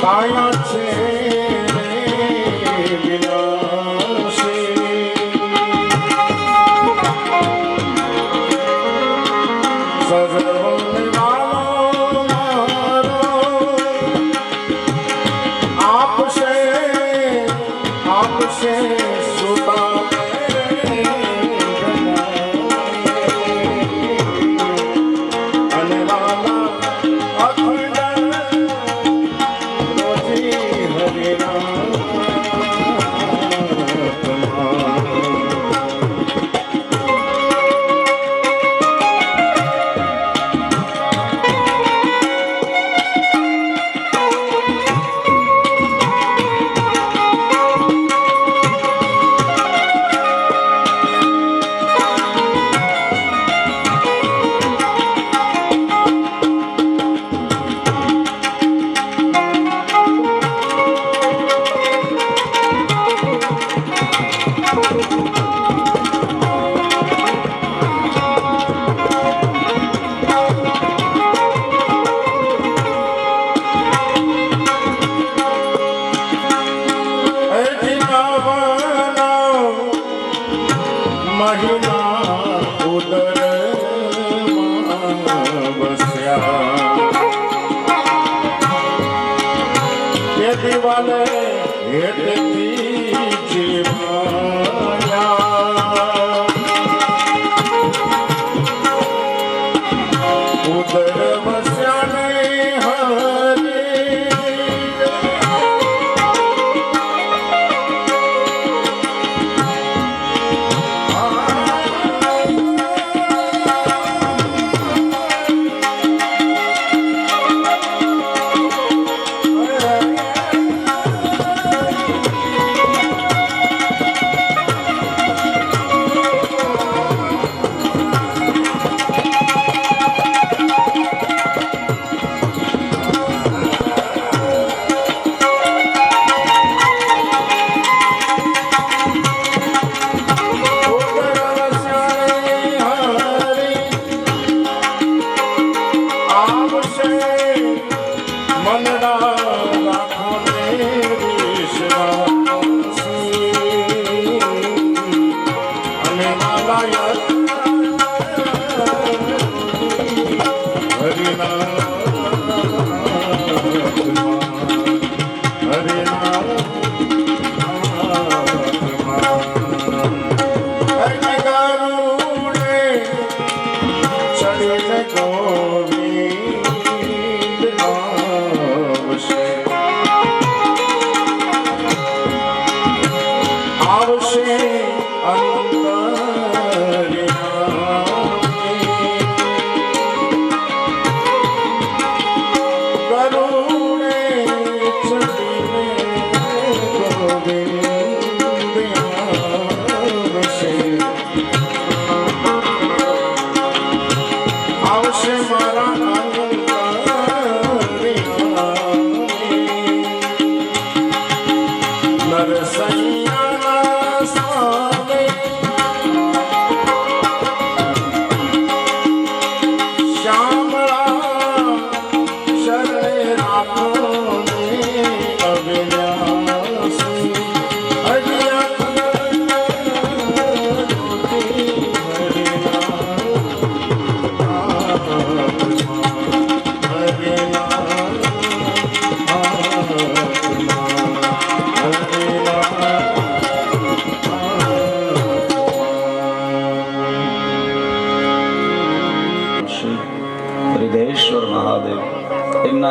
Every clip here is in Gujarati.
કાયા છે વિનાશી સર્વને વાલો મારો આપશે સુતા અને વાલા અખંડ રોજી હરિનામ મહિના ઉદરમાં બસ્યા તે દિવાલે હેઠથી જીવાયા ઉદર બસ્યા ને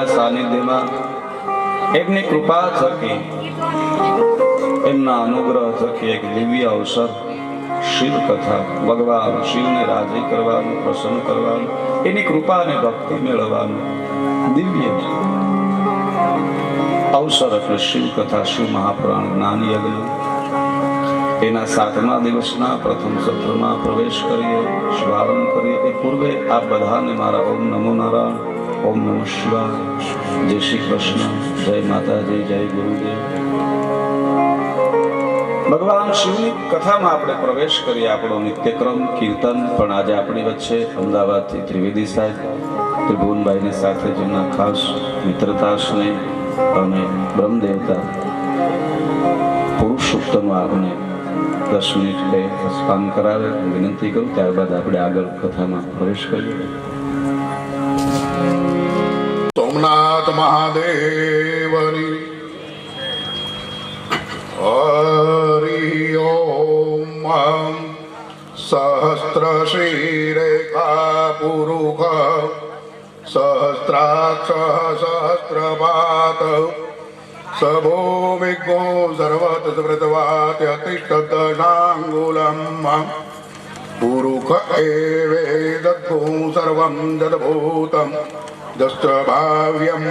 સાનિધ્યમાં એમની કૃપા થકી એમના અનુગ્રહ થકી એક દિવ્ય અવસર શિવ કથા ભગવાન શિવને રાજી કરવાનું પ્રસન્ન કરવાનું એની કૃપા અને ભક્તિ મેળવવાનું દિવ્ય અવસર એટલે શિવ કથા શિવ મહાપુરાણ જ્ઞાન યજ્ઞ એના 7મા દિવસના પ્રથમ સત્રમાં પ્રવેશ કરીએ શુભારંભ કરીએ એ પૂર્વે આપ બધાને મારા ઓમ નમો નારાયણ ઓમ નમઃ શિવાય જય શ્રી કૃષ્ણ જય માતાજી જય ગુરુદેવ ભગવાન શિવની કથામાં આપણે પ્રવેશ કરીએ આપણો નિત્યક્રમ કીર્તન પણ આજે આપણી વચ્ચે અમદાવાદથી ત્રિવેદી સાહેબ ત્રિભુવનભાઈની સાથે જેમના ખાસ મિત્રતા સ્નેહ અને બ્રહ્મદેવતા પુરુષોત્તમ આપને 10 મિનિટ સ્નાન કરાવે વિનંતી કરું. ત્યારબાદ આપણે આગળ કથામાં પ્રવેશ કરીએ. સોમનાથ મહાદેવની હરિ ઓમ. સહસ્ર શ્રીરેખા પુરુષ સહસ્રાક્ષ સહસ્રપાત સભૂમિગો સર્વત સ્મૃતવાત્યતિષ્ઠદશાંગુલમ પુરુષ એવેદદ્ભું સર્વં જદભૂતં જસ્ચ ભાવ્યમ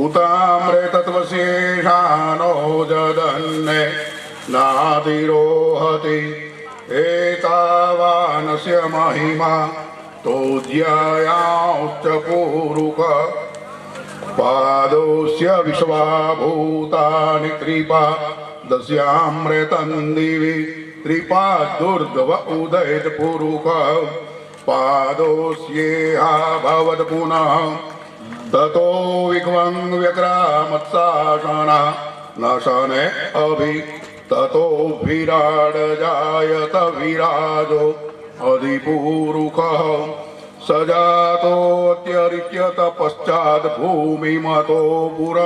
ઉતામ્રેતત્વશેષાનો જદન્ને નાતિરોહતિ એતાવાનસ્ય મહિમા તોજ્યાયાશ્ચ પુરુષ પાદોસ્ય વિશ્વાભૂતાનિ ત્રિપા દસ્યામ્રેતં દિવિ ત્રિપા દુર્ધવ ઉદયત પુરુષ પાદોસ્યેહા ભવત પુનઃ તતો વિઘ્વં વ્યગ્રામત્સાસના નશને અભિ તતો વિરાડ જાયત વિરાજો અધિપુરુષ સજાતોત્યરિચ્યત પશ્ચાદ ભૂમિમતો પુર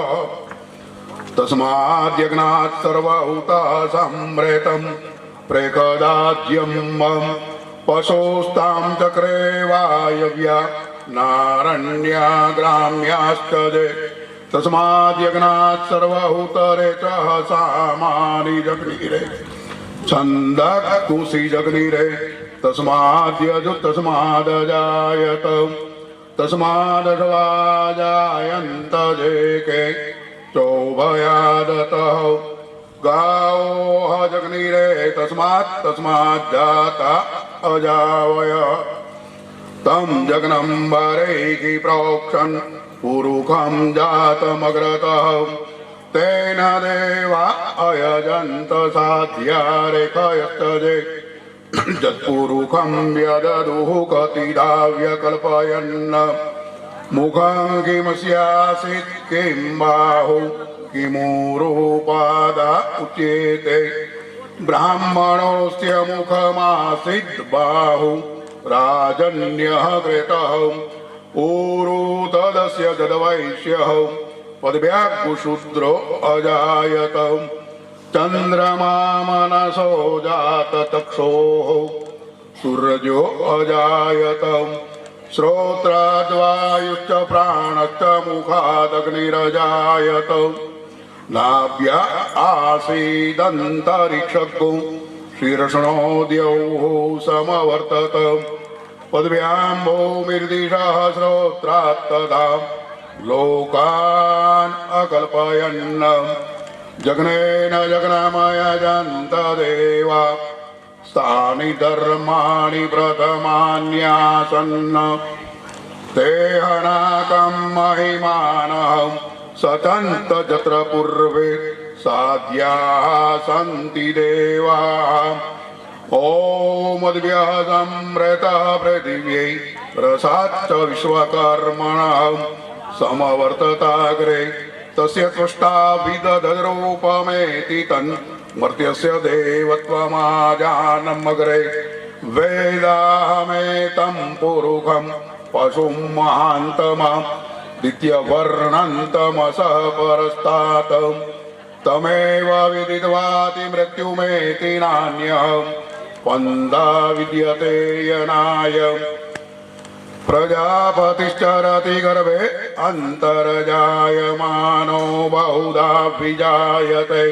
તસ્માદ્યજ્ઞાત સર્વહુતા સંમ્રેતં પ્રેકદાજ્યમ પશોસ્તાં ચક્રે વાયવ્યા નારણ્યા ગ્રામ્યાશ્ચ જે તસ્માદ્યજ્ઞાત સર્વહુતરે ચ સામાની જગ્નિરે છંદક તુષી જગ્નિરે તસ્માદ્યજુ તસ્માદજાયત તસ્માદજવાજાયંત જે કે ચૌભયાદત ગાવો જગ્નિરે તસ્માદ જાતા અજાવય તમ જગ્નમ બારેકી પ્રોક્ષન પુરુષમ જાતમગ્રત તેન દેવા અયજંત સાધ્યા રેખયસ્ત જે જત્પુરુષમ વ્યદદુઃ કતિદાવ્ય કલ્પયન્ન મુખં કિમસ્યાસિત કિમ બાહુ કિમુરૂપાદા ઉચ્યતે બ્રાહ્મણોસ્ય મુખમાસિત બાહુ રાજન્યઃ કૃતઃ ऊरू तदस्य जदवैश्यः पद्भ्याग्शूद्रो अजायत चन्द्रमा मनसो जात चक्षोः सूर्यो अजायत श्रोत्राद्वायुश्च प्राणश्च मुखादग्निरजायत नाभ्या आसीदन्तरिक्षगो शीर्षणोद्यौः समवर्तत पद्भ्यां भूमिर्दिशः श्रोत्रात् तदा लोकान् अकल्पयन् जग्नेन जग्नमयजन्त देवा स्थानि धर्माणि प्रथमान्यासन् तेहनाकं महिमानः सचन्त जत्र पूर्वे साध्याः सन्ति देवाः ओम सम्मृतः पृथिव्यै रसाच्च विश्वकर्मणः समवर्तताग्रे तस्य त्वष्टा विदधरूपमेति तन्मर्त्यस्य देवत्वमाजानमग्रे वेदाहमेतं पुरुषं पशुं महान्तमं दित्यवर्णन्तमसः परस्तात् तमेव विदित्वाति मृत्युमेति नान्यः पन्था विद्यते यनाय प्रजापतिश्चरति गर्भे अन्तर्जायमानो बहुधा विजायते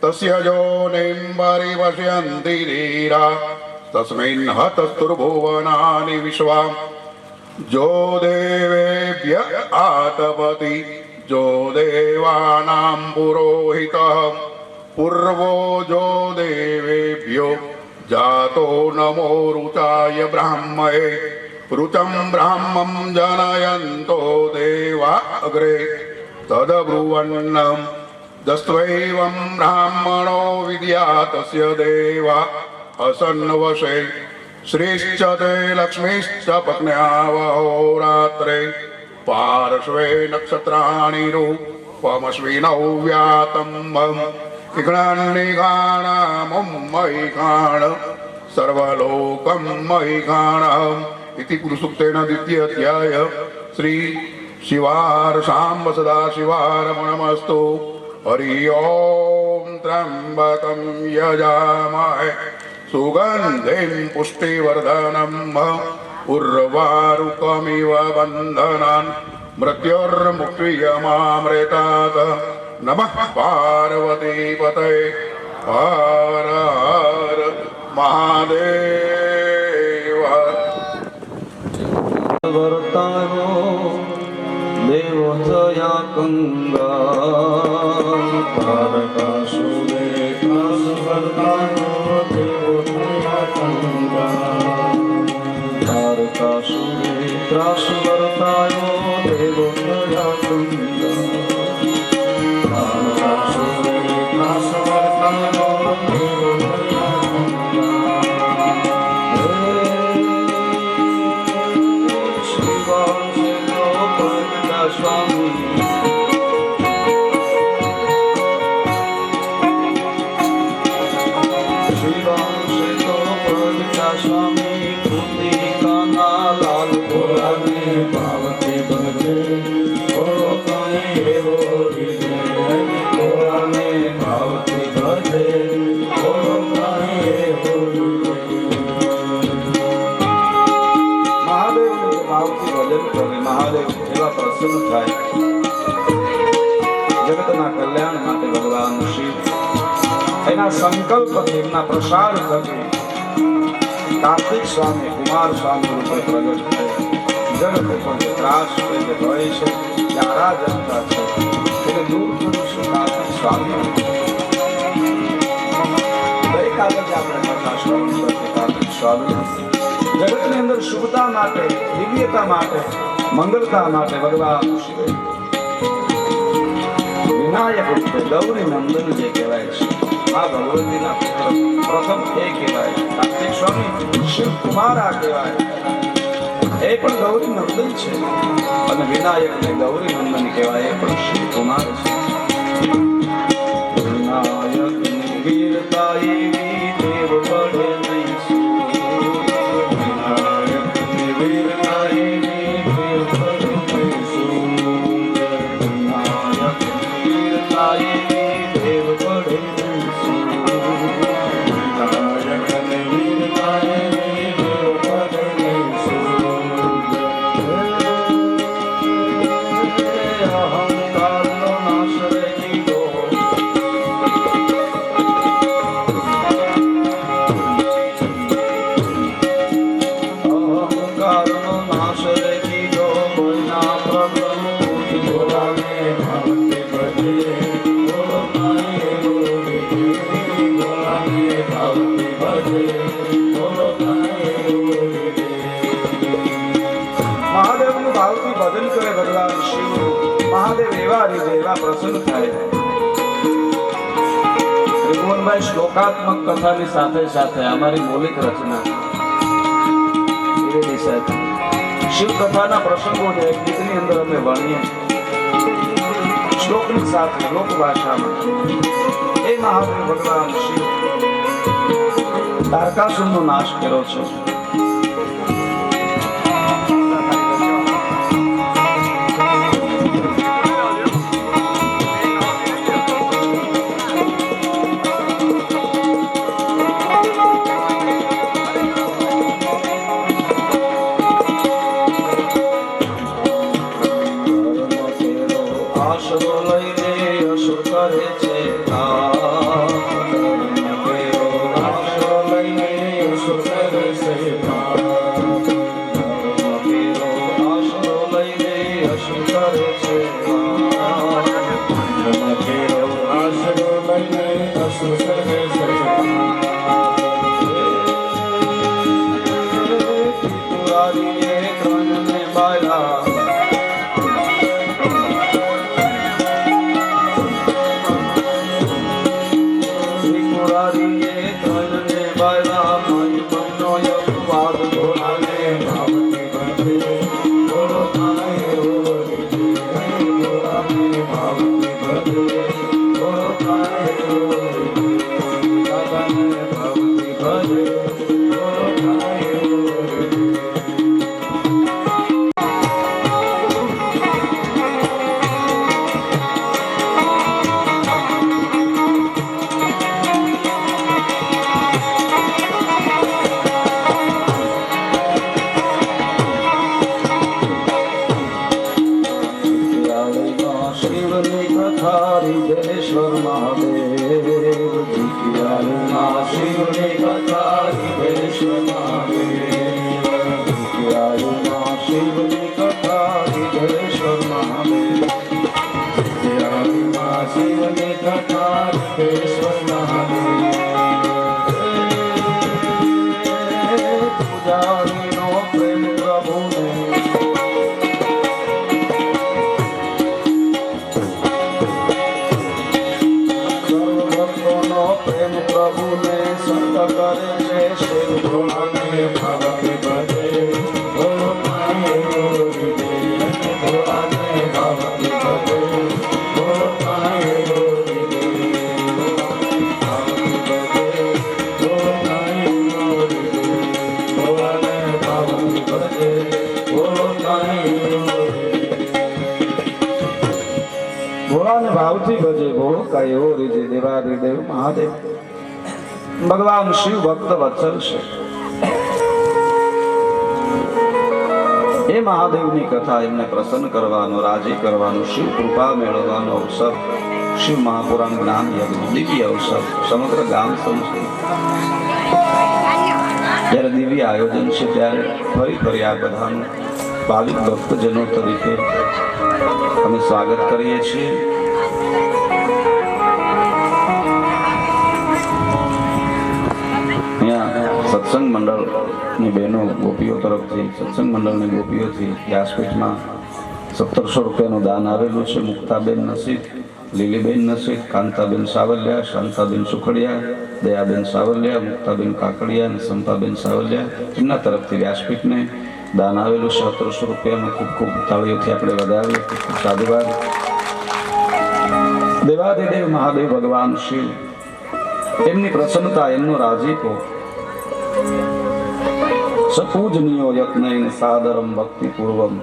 तस्य योनिं परिपश्यन्ति धीरा तस्मिन् हतस्तुर्भुवनानि विश्वा जो देवेभ्य आतपति जो देवानां पुरोहितः पूर्वो जो देवेभ्यो जातो नमो रुचाय ब्राह्मणे रुचं ब्राह्मं जनयन्तो देवा अग्रे तदब्रुवन्नं दस्त्वैवं ब्राह्मणो विद्यातस्य देवा असन्वशे श्रीश्च ते लक्ष्मीश्च पत्न्यावहोरात्रे पार्श्वे नक्षत्राणि रूपमश्विनौ व्यातम्बम् इघ्नान्निघाणामं महिघाण सर्वलोकं महिघाणम् इति पुरुषसूक्तेन द्वितीय अध्याय श्री शिवार्षाम्ब सदाशिवार्पणमस्तु। हरि ओम त्र्यंबकं यजामहे सुगन्धिं पुष्टिवर्धनम् उर्वारुकमिव बन्धनान् मृत्युर्मुक्तियमामृतात्। नमः पार्वतीपतये हर हर महादेव। वर्तारो देवो जया गंगा तारकासुरे वर्तारो देवो जया गंगा तारकासुरे त्रास वर्तारो देवो जया गंगा तारकासुरे त्रास वर्तारो देवो जया स्वामी स्वामी कुंदी काना लाल पुराने पावती बजे पुराने पावती बजे महादेव पावती भजन करे महादेव એવા પ્રસન્ન થાય જગતના કલ્યાણ માટે ભગવાન શિવ એના સંકલ્પથી એમના પ્રસાર થકી કાર્તિક સ્વામી કુમાર સ્વામી રૂપે પ્રગટ થયા. જગત ઉપર જે ત્રાસ છે જે ભય છે જે અરાજકતા છે એને દૂર કર્યું છે કાર્તિક સ્વામી. ગઈકાલે જ આપણે કથા શ્રવણ કરી કાર્તિક સ્વામી જગતની અંદર શુભતા માટે દિવ્યતા માટે મંગલતા માટે ભગવાન શિવે વિનાયક રૂપે ગૌરી નંદન જે કહેવાય છે આ ભગવતીના પ્રથમ એ કહેવાય કાર્તિક સ્વામી શિવ કુમારા કહેવાય એ પણ ગૌરી નંદન છે અને વિનાયક ને ગૌરી નંદન કહેવાય એ પણ શિવ કુમાર છે. વિનાયક ની વીરતા એવી દેવ પડે નહીં મહાદેવનું ભાવથી ભજન કરે ભગવાન શિવ. મહાદેવ એવા રીતે એવા પ્રસન્ન થાય. ત્રિભુવનભાઈ શ્લોકાત્મક કથાની સાથે સાથે અમારી મૌલિક રચના શિવ કથાના પ્રસંગોને એક ગીતની અંદર અમે વર્ણીએ શ્લોકની સાથે લોકભાષામાં. એ મહાદેવ ભગવાન શિવ તારકાસુરનો નાશ કર્યો છે. ભોળાને ભાવથી ભજે ભોળો કયો રીજે દેવાધિદેવ મહાદેવ. ભગવાન શિવ ભક્ત વત્સલ છે. એ મહાદેવની કથા એમને પ્રસન્ન કરવાનો, રાજી કરવાનો, શિવ કૃપા મેળવવાનો અવસર, શિવ મહાપુરાણ જ્ઞાન યજ્ઞ દિવ્ય અવસર સમગ્ર ગામ સમજે. જ્યારે દિવ્ય આયોજન છે ત્યારે ફરી આ બધાનું ભાવિક ભક્તજનો તરીકે અમે સ્વાગત કરીએ છીએ. અહીંયા સત્સંગ મંડળની બહેનો ગોપીઓ તરફથી, સત્સંગ મંડળની ગોપીઓથી વ્યાસપીઠમાં 1700 રૂપિયાનું દાન આવેલું છે. મુક્તાબેન નસીબ, લીલીબેન નસીબ, કાંતાબેન સાવલિયા, શાંતાબેન સુખડિયા, દયાબેન સાવલિયા, મુક્તાબેન કાકડિયા અને સંપાબેન સાવલિયા, એમના તરફથી વ્યાસપીઠને દાન આવેલું 1700 રૂપિયાનું. ખૂબ ખૂબ તાળીઓથી આપણે વધાવીએ. ખૂબ ખૂબ સાધુવાદ. દેવાધિદેવ મહાદેવ ભગવાન શિવ, એમની પ્રસન્નતા, એમનો રાજીપો સપૂજનીયો યત્નૈન સાદરમ ભક્તિપૂર્વમ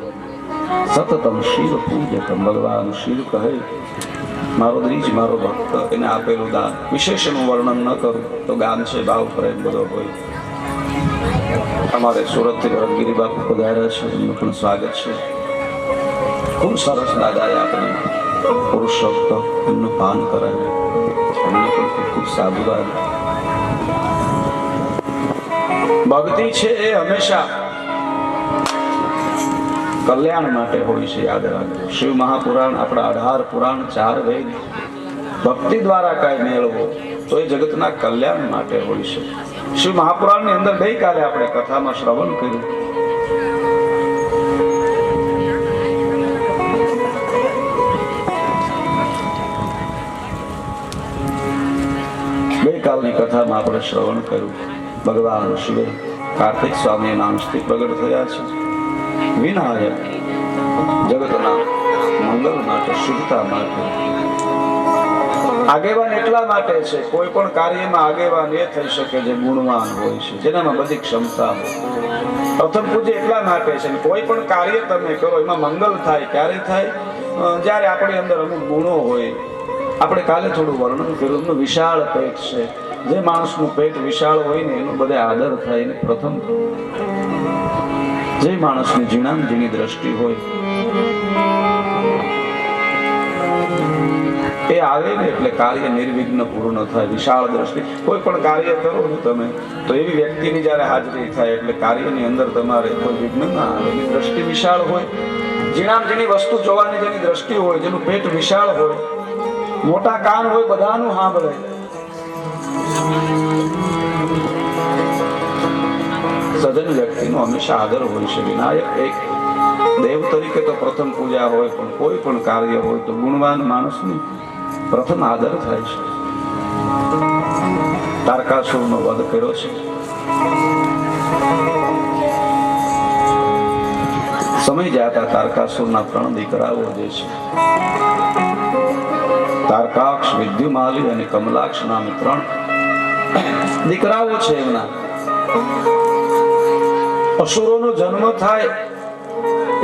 સતતમ શિવ પૂજકમ. ભગવાન શિવ કહે, મારો દ્રીજ, મારો ભક્ત, એને આપેલું દાન વિશેષનું વર્ણન ન કરું તો ગામ છે, ભાવ પ્રેમ બધો હોય. અમારે સુરતથી ભરતગીરી બાપુ પધાર્યા છે, એમનું પણ સ્વાગત છે. ખૂબ સરસ દાદાએ આપણે પુરુષોક્ત એમનું પાન કરાવ્યું. એમને પણ ખૂબ ખૂબ સાધુવાદ. ભક્તિ છે એ હંમેશા કલ્યાણ માટે હોય છે, યાદ રાખજો. શિવ મહાપુરાણ, આપણા 18 પુરાણ, 4 વેદ ભક્તિ દ્વારા કઈ મેળવો તો એ જગતના કલ્યાણ માટે હોય છે. શિવ મહાપુરાણની અંદર ગઈકાલે આપણે કથામાં શ્રવણ કર્યું. ગઈકાલની કથામાં આપણે શ્રવણ કર્યું. ભગવાન શિવે કાર્તિક સ્વામીના અંશથી પ્રગટ થયા છે. વિનાયક, જગતના મંગળ માટે, શુભતા માટે. આગેવાન એટલા માટે છે, કોઈ પણ કાર્યમાં આગેવાન એ થઈ શકે જે ગુણવાન હોય છે, જેનામાં બધી ક્ષમતા હોય. પ્રથમ પૂજ્ય એટલા માટે છે, કોઈ પણ કાર્ય તમે કરો એમાં મંગલ થાય. ક્યારે થાય? જ્યારે આપણી અંદર અમુક ગુણો હોય. આપણે કાલે થોડું વર્ણન કર્યું, એમનું વિશાળ પેટ છે. જે માણસનું પેટ વિશાળ હોય ને એનો બધે આદર થાય. ને પ્રથમ જે માણસની ઝીણામાં ઝીણી દ્રષ્ટિ હોય એ આવે ને એટલે કાર્ય નિર્વિઘ્ન પૂર્ણ થાય. વિશાળ દ્રષ્ટિ, કોઈ પણ કાર્ય કરો ને તમે તો એવી વ્યક્તિની જ્યારે હાજરી થાય એટલે કાર્યની અંદર તમારે કોઈ વિઘ્ન ના આવે. એની દ્રષ્ટિ વિશાળ હોય, ઝીણામાં ઝીણી વસ્તુ જોવાની જેની દ્રષ્ટિ હોય, જેનું પેટ વિશાળ હોય, મોટા કાન હોય, બધાનું સાંભળે. સજન વ્યક્તિનો હંમેશા આદર હોય છે. વિનાયક એક દેવ તરીકે તો પ્રથમ પૂજા હોય, પણ કોઈ પણ કાર્ય હોય તો ગુણવાન માણસની પ્રથમ આદર થાય છે. તારકાસુરનો વધ કર્યો છે. સમય જતા તારકાસુરના 3 દીકરાઓ જે છે તારકાક્ષ, વિદ્યુમાલી અને કમલાક્ષ નામે 3 દીકરાઓ છે એમના. અસુરોનો જન્મ થાય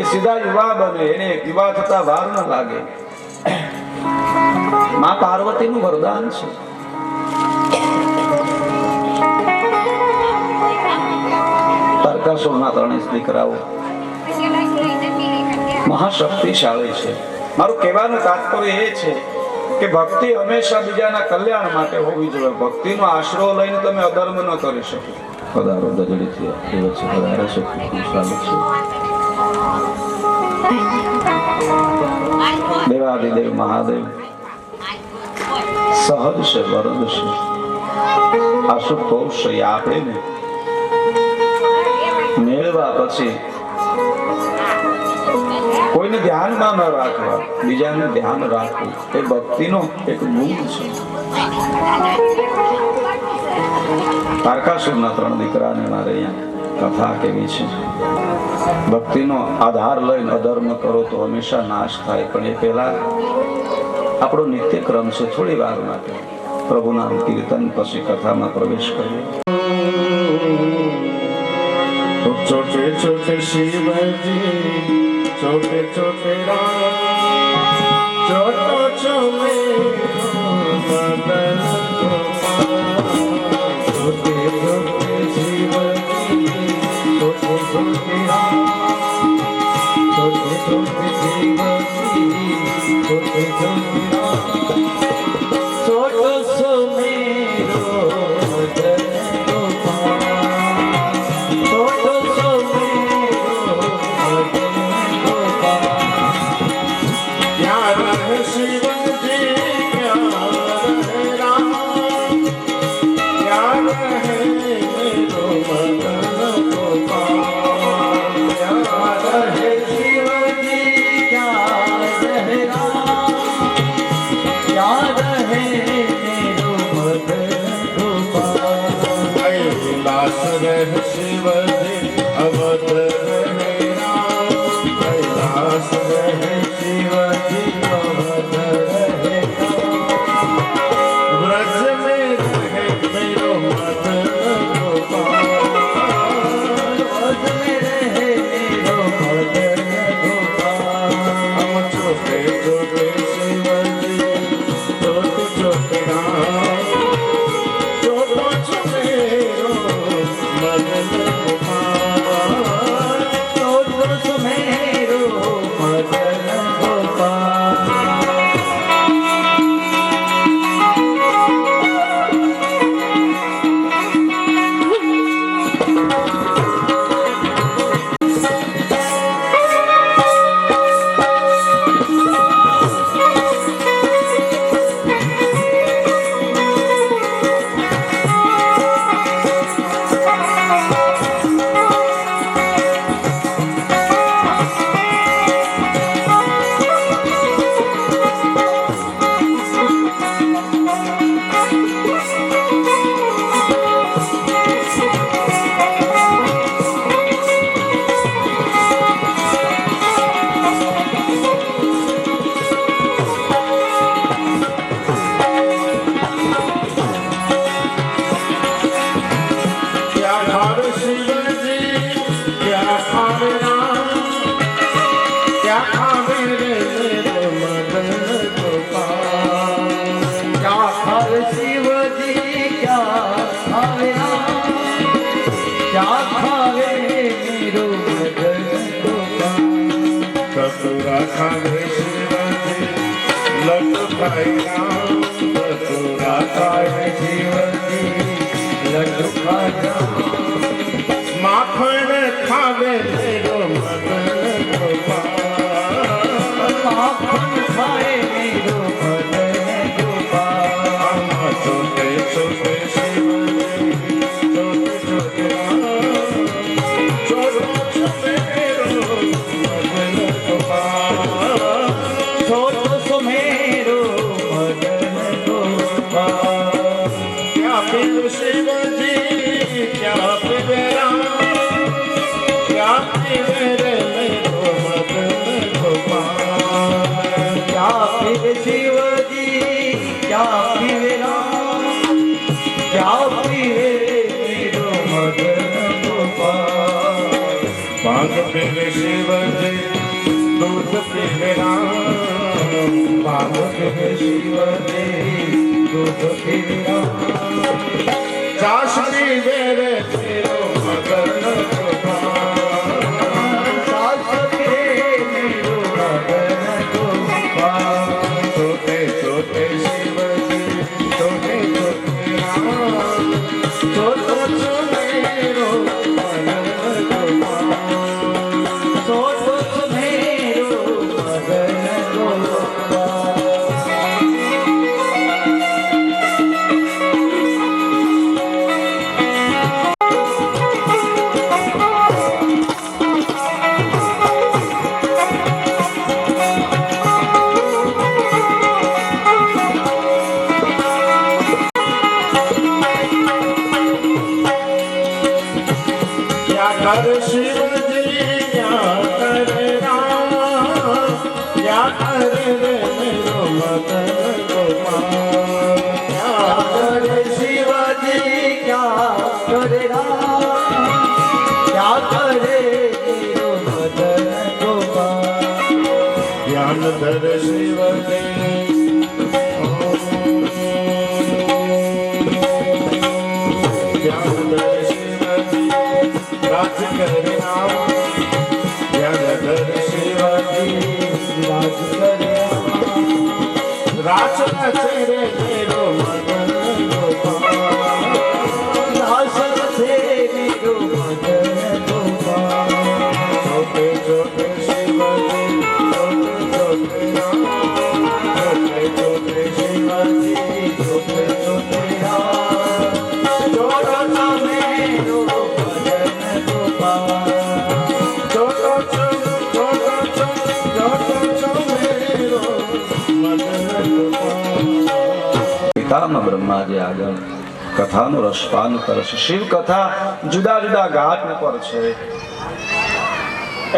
એ સીધા યુવા બને, એને યુવા થતા વાર ન લાગે. માં પાર્વતીનું વરદાન છે. તારકાસુરના 3 દીકરાઓ મહાશક્તિશાળી છે. મારું કહેવાનું તાત્પર્ય એ છે કે ભક્તિ હંમેશા બીજાના કલ્યાણ માટે હોવી જોઈએ. ભક્તિનો આશરો લઈને તમે અધર્મ ન કરી શકો. પધારો ગજડીથી એ વચ્ચે પધારે છે, સ્વાગત છે. દેવાદિદેવ મહાદેવ સહજ છે, વરદ છે. આશુતોષ આપે ને મેળવા પછી કોઈને ધ્યાનમાં ન રાખવા, બીજાને ધ્યાન રાખવું એ ભક્તિનો એક ગુણ છે. તારકાસુરના 3 દીકરાને મારે અહીંયા કથા કેવી છે. ભક્તિનો આધાર લઈને અધર્મ કરો તો હંમેશા નાશ થાય. પણ એ પહેલા આપણો નિત્યક્રમ છે. થોડી વાર માટે પ્રભુના કીર્તન પછી કથામાં પ્રવેશ કરીએ. छोटे छोटे शिवजी, छोटे छोटे राम, छोटो छोटे मदन गोपाल. छोटे छोटे शिवजी, छोटे छोटे राम, छोटे छोटे शिवजी, छोटे छोटे राम, छोटो सो मेरो मदन गोपाल. शिवजी अवत रहे राम, कैलाश रहे शिवजी अवत रहे राम. व्रज में रहे मेरो मदन गोपाल, व्रज में रहे मेरो मदन गोपाल. हम छोटे छोटे शिवजी, छोटे छोटे राम, छोटो छोटे मदन गोपाल, छोटो सो मेरो मदन गोपाल. माखन खावे मेरो मदन गोपाल, माखन खाए मेरो मदन गोपाल. छोटे छोटे शिवजी, छोटे छोटे छोटो छोटे मेरो मदन गोपाल, छोटो सो मेरो मदन गोपाल. क्या पिल शिवजी, क्या पिबे राम, क्या पिबे रे मेरो मदन गोपाल. क्या पिबे शिवजी, પીવે શિવજી દૂધ પીવે રામ ભાંગ પીવે શિવજી દૂધ પીવે રામ ચાશ પીવે રે તેરો મગન ગોપાલ ચાશ પીવે તેરો મગન ગોપાલ છોટે છોટે શિવજી છોટે છોટે રામ છોટો છુમેરો મગન ગોપાલ છોટો છુમેરો મગન ગોપાલ कर शिवजी क्या कर राम क्या कर रे मेरो मदन गोपाल क्या कर शिवजी क्या कर राम क्या करे मेरो मदन गोपाल ज्ञान धर शिवजी ज्ञान धर शिवजी राज करे राम ज्ञानधर शिवाजी राज करे राज रचे रे मेरो मदन गोपाल राज रचे मेरो मदन गोपाल छोटे छोटे शिवाजी छोटे छोटे राम छोटे छोटे शिवाजी छोटे छोटे राम छोटा सा मेरो પિતામાં બ્રહ્માજી આગળ કથાનું રસપાન કરે છે. શિવ કથા જુદા જુદા ઘાટ ઉપર છે.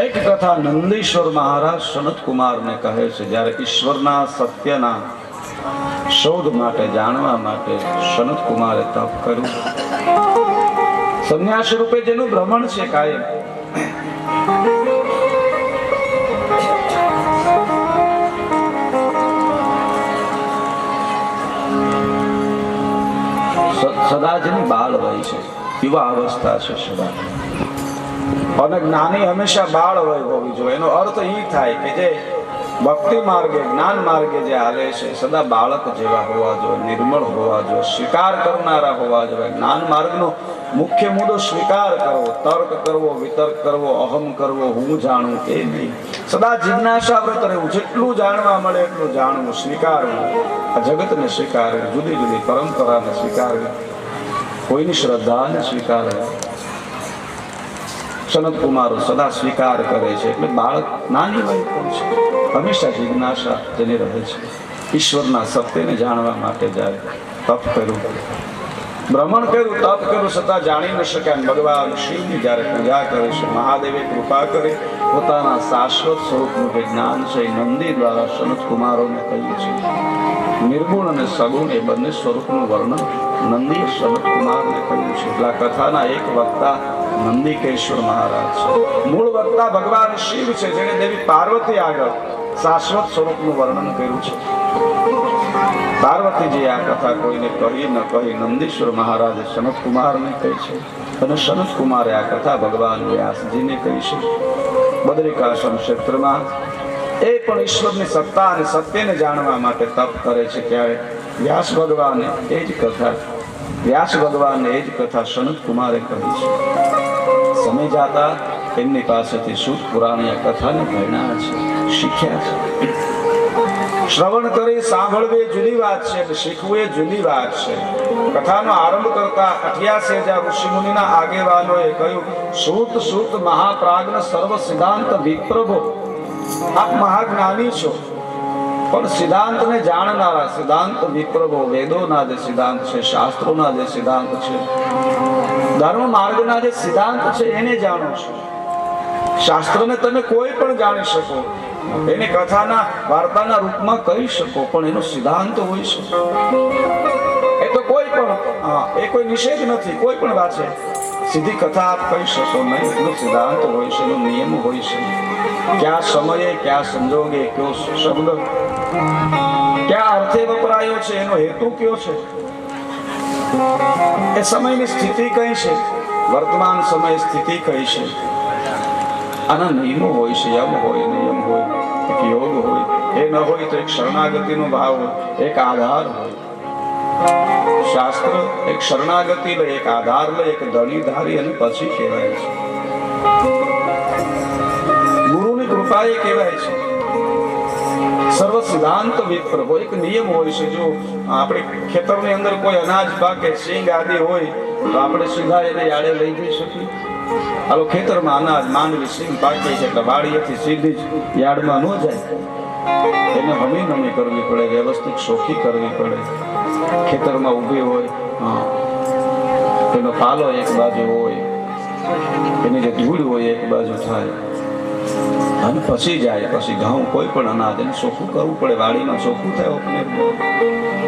એક કથા નંદીશ્વર મહારાજ સનત કુમારને કહે છે, જ્યારે ઈશ્વરના સત્યના શોધ માટે જાણવા માટે સનત કુમારે તપ કર્યું. સંન્યાસી રૂપે જેનું ભ્રમણ છે કાયમ, સદા જેની બાળ વય છે, યુવા અવસ્થા છે સદા, અને જ્ઞાની હંમેશા બાળ વય હોવી જોઈએ. એનો અર્થ એ થાય કે જે ભક્તિ માર્ગે જ્ઞાન માર્ગે જે હાલે છે સદા બાળક જેવા હોવા જોઈએ, નિર્મળ હોવા જોઈએ, સ્વીકાર કરનારા હોવા જોઈએ. જ્ઞાન માર્ગનો મુખ્ય મુદ્દો સ્વીકાર કરવો, તર્ક કરવો, વિતર્ક કરવો, અહમ કરવો, હું જાણું એ નહીં. સદા જિજ્ઞાસાવ્રત રહેવું, જેટલું જાણવા મળે એટલું જાણવું, સ્વીકારવું, આ જગતને સ્વીકારવું, જુદી જુદી પરંપરાને સ્વીકારવી, કોઈની શ્રદ્ધાને સ્વીકારવી. સનત કુમારો સદા સ્વીકાર કરે છે. એટલે બાળક નાની વય પણ છે, હંમેશા જિજ્ઞાસા જેને રહે છે. ઈશ્વરના સત્યને જાણવા માટે જાય, તપ કર્યું, ભ્રમણ કર્યું, તપ કર્યું, છતાં જાણી ન શક્યા. ભગવાન શિવની જ્યારે પૂજા કરે છે, મહાદેવે કૃપા કરી પોતાના શાશ્વત સ્વરૂપનું જે જ્ઞાન છે એ નંદી દ્વારા સનત કુમારોને કહ્યું છે. નિર્ગુણ અને સગુણ એ બંને સ્વરૂપનું વર્ણન નંદીએ સનત કુમારને કહ્યું છે. એટલે આ કથાના એક વક્તા નંદિકેશ્વર મહારાજ છે. મૂળ વક્તા ભગવાન શિવ છે, જેણે દેવી પાર્વતી આગળ શાશ્વત સ્વરૂપનું વર્ણન કર્યું છે. પાર્વતીજી આ કથા કોઈને કહી ન કહી નંદીશ્વર મહારાજે સનત કુમારને કહી છે, અને સનત કુમારે આ કથા ભગવાન વ્યાસજીને કહી છે. બદ્રિકાશ્રમ ક્ષેત્રમાં એ પણ ઈશ્વરની સત્તા અને સત્યને જાણવા માટે તપ કરે છે. ત્યારે વ્યાસ ભગવાને એ જ કથા સનત કુમારે કહી છે. સમય જાતા એમની પાસેથી સૂત પુરાણી આ કથાને ભણ્યા છે, શીખ્યા છે. શ્રવણ કરી સાંભળવી જુદી વાત છે, શીખવું એ જુદી વાત છે. કથાનો આરંભ કરતા 88,000 ઋષિ મુનિના આગેવાનોએ કહ્યું, સૂત સૂત મહાપ્રાજ્ઞ સર્વ સિદ્ધાંત વિપ્રભો, આપ મહાજ્ઞાની છો, પણ સિદ્ધાંતને જાણનારા સિદ્ધાંત વિપ્રભો, વેદોના જે સિદ્ધાંત છે, શાસ્ત્રોના જે સિદ્ધાંત છે, ધર્મ માર્ગના જે સિદ્ધાંત છે એને જાણો છો. શાસ્ત્રને તમે કોઈ પણ જાણી શકો, એને કથાના વાર્તાના રૂપમાં કહી શકો, પણ એનો સિદ્ધાંત હોય છે એ તો કોઈ પણ એ કોઈ નિષેધ નથી. કોઈ પણ વાંચે સીધી કથા આપ કહી શકો નહીં. એનો સિદ્ધાંત હોય છે, એનો નિયમ હોય છે. ક્યાં સમયે, ક્યાં સંજોગે, કયો શબ્દ ક્યાં અર્થે વપરાયો છે, એનો હેતુ કયો છે, એ સમયની સ્થિતિ કઈ છે, વર્તમાન સમય સ્થિતિ કઈ છે. આના નિયમો હોય છે, યમ હોય, નિયમ હોય, એક યોગ હોય. એ ન હોય તો એક શરણાગતિનો ભાવ હોય, એક આધાર હોય. શાસ્ત્ર એક શરણાગતિ લે, એક આધાર લે, એક દળી ધારી અને પછી કહેવાય છે. ગુરુની કૃપા એ કહેવાય છે. સર્વ સિદ્ધાંત વિપ્રભો એક નિયમ હોય છે. જો આપણે ખેતરની અંદર કોઈ અનાજ પાકે, સિંગ આદિ હોય તો આપણે સીધા એને યાડે લઈ જઈ શકીએ. હાલો ખેતરમાં અનાજ માંડવી સિંગ પાકે છે એટલે વાડીએથી સીધી જ યાર્ડમાં ન જાય. એને હમી નમી કરવી પડે, વ્યવસ્થિત ચોખ્ખી કરવી પડે. ખેતરમાં ઊભી હોય, એનો પાલો એક બાજુ હોય, એની જે ધૂળ હોય એક બાજુ થાય અને પછી જાય. પછી ઘઉં કોઈ પણ અનાજ એને ચોખ્ખું કરવું પડે, વાડીમાં ચોખ્ખું થાય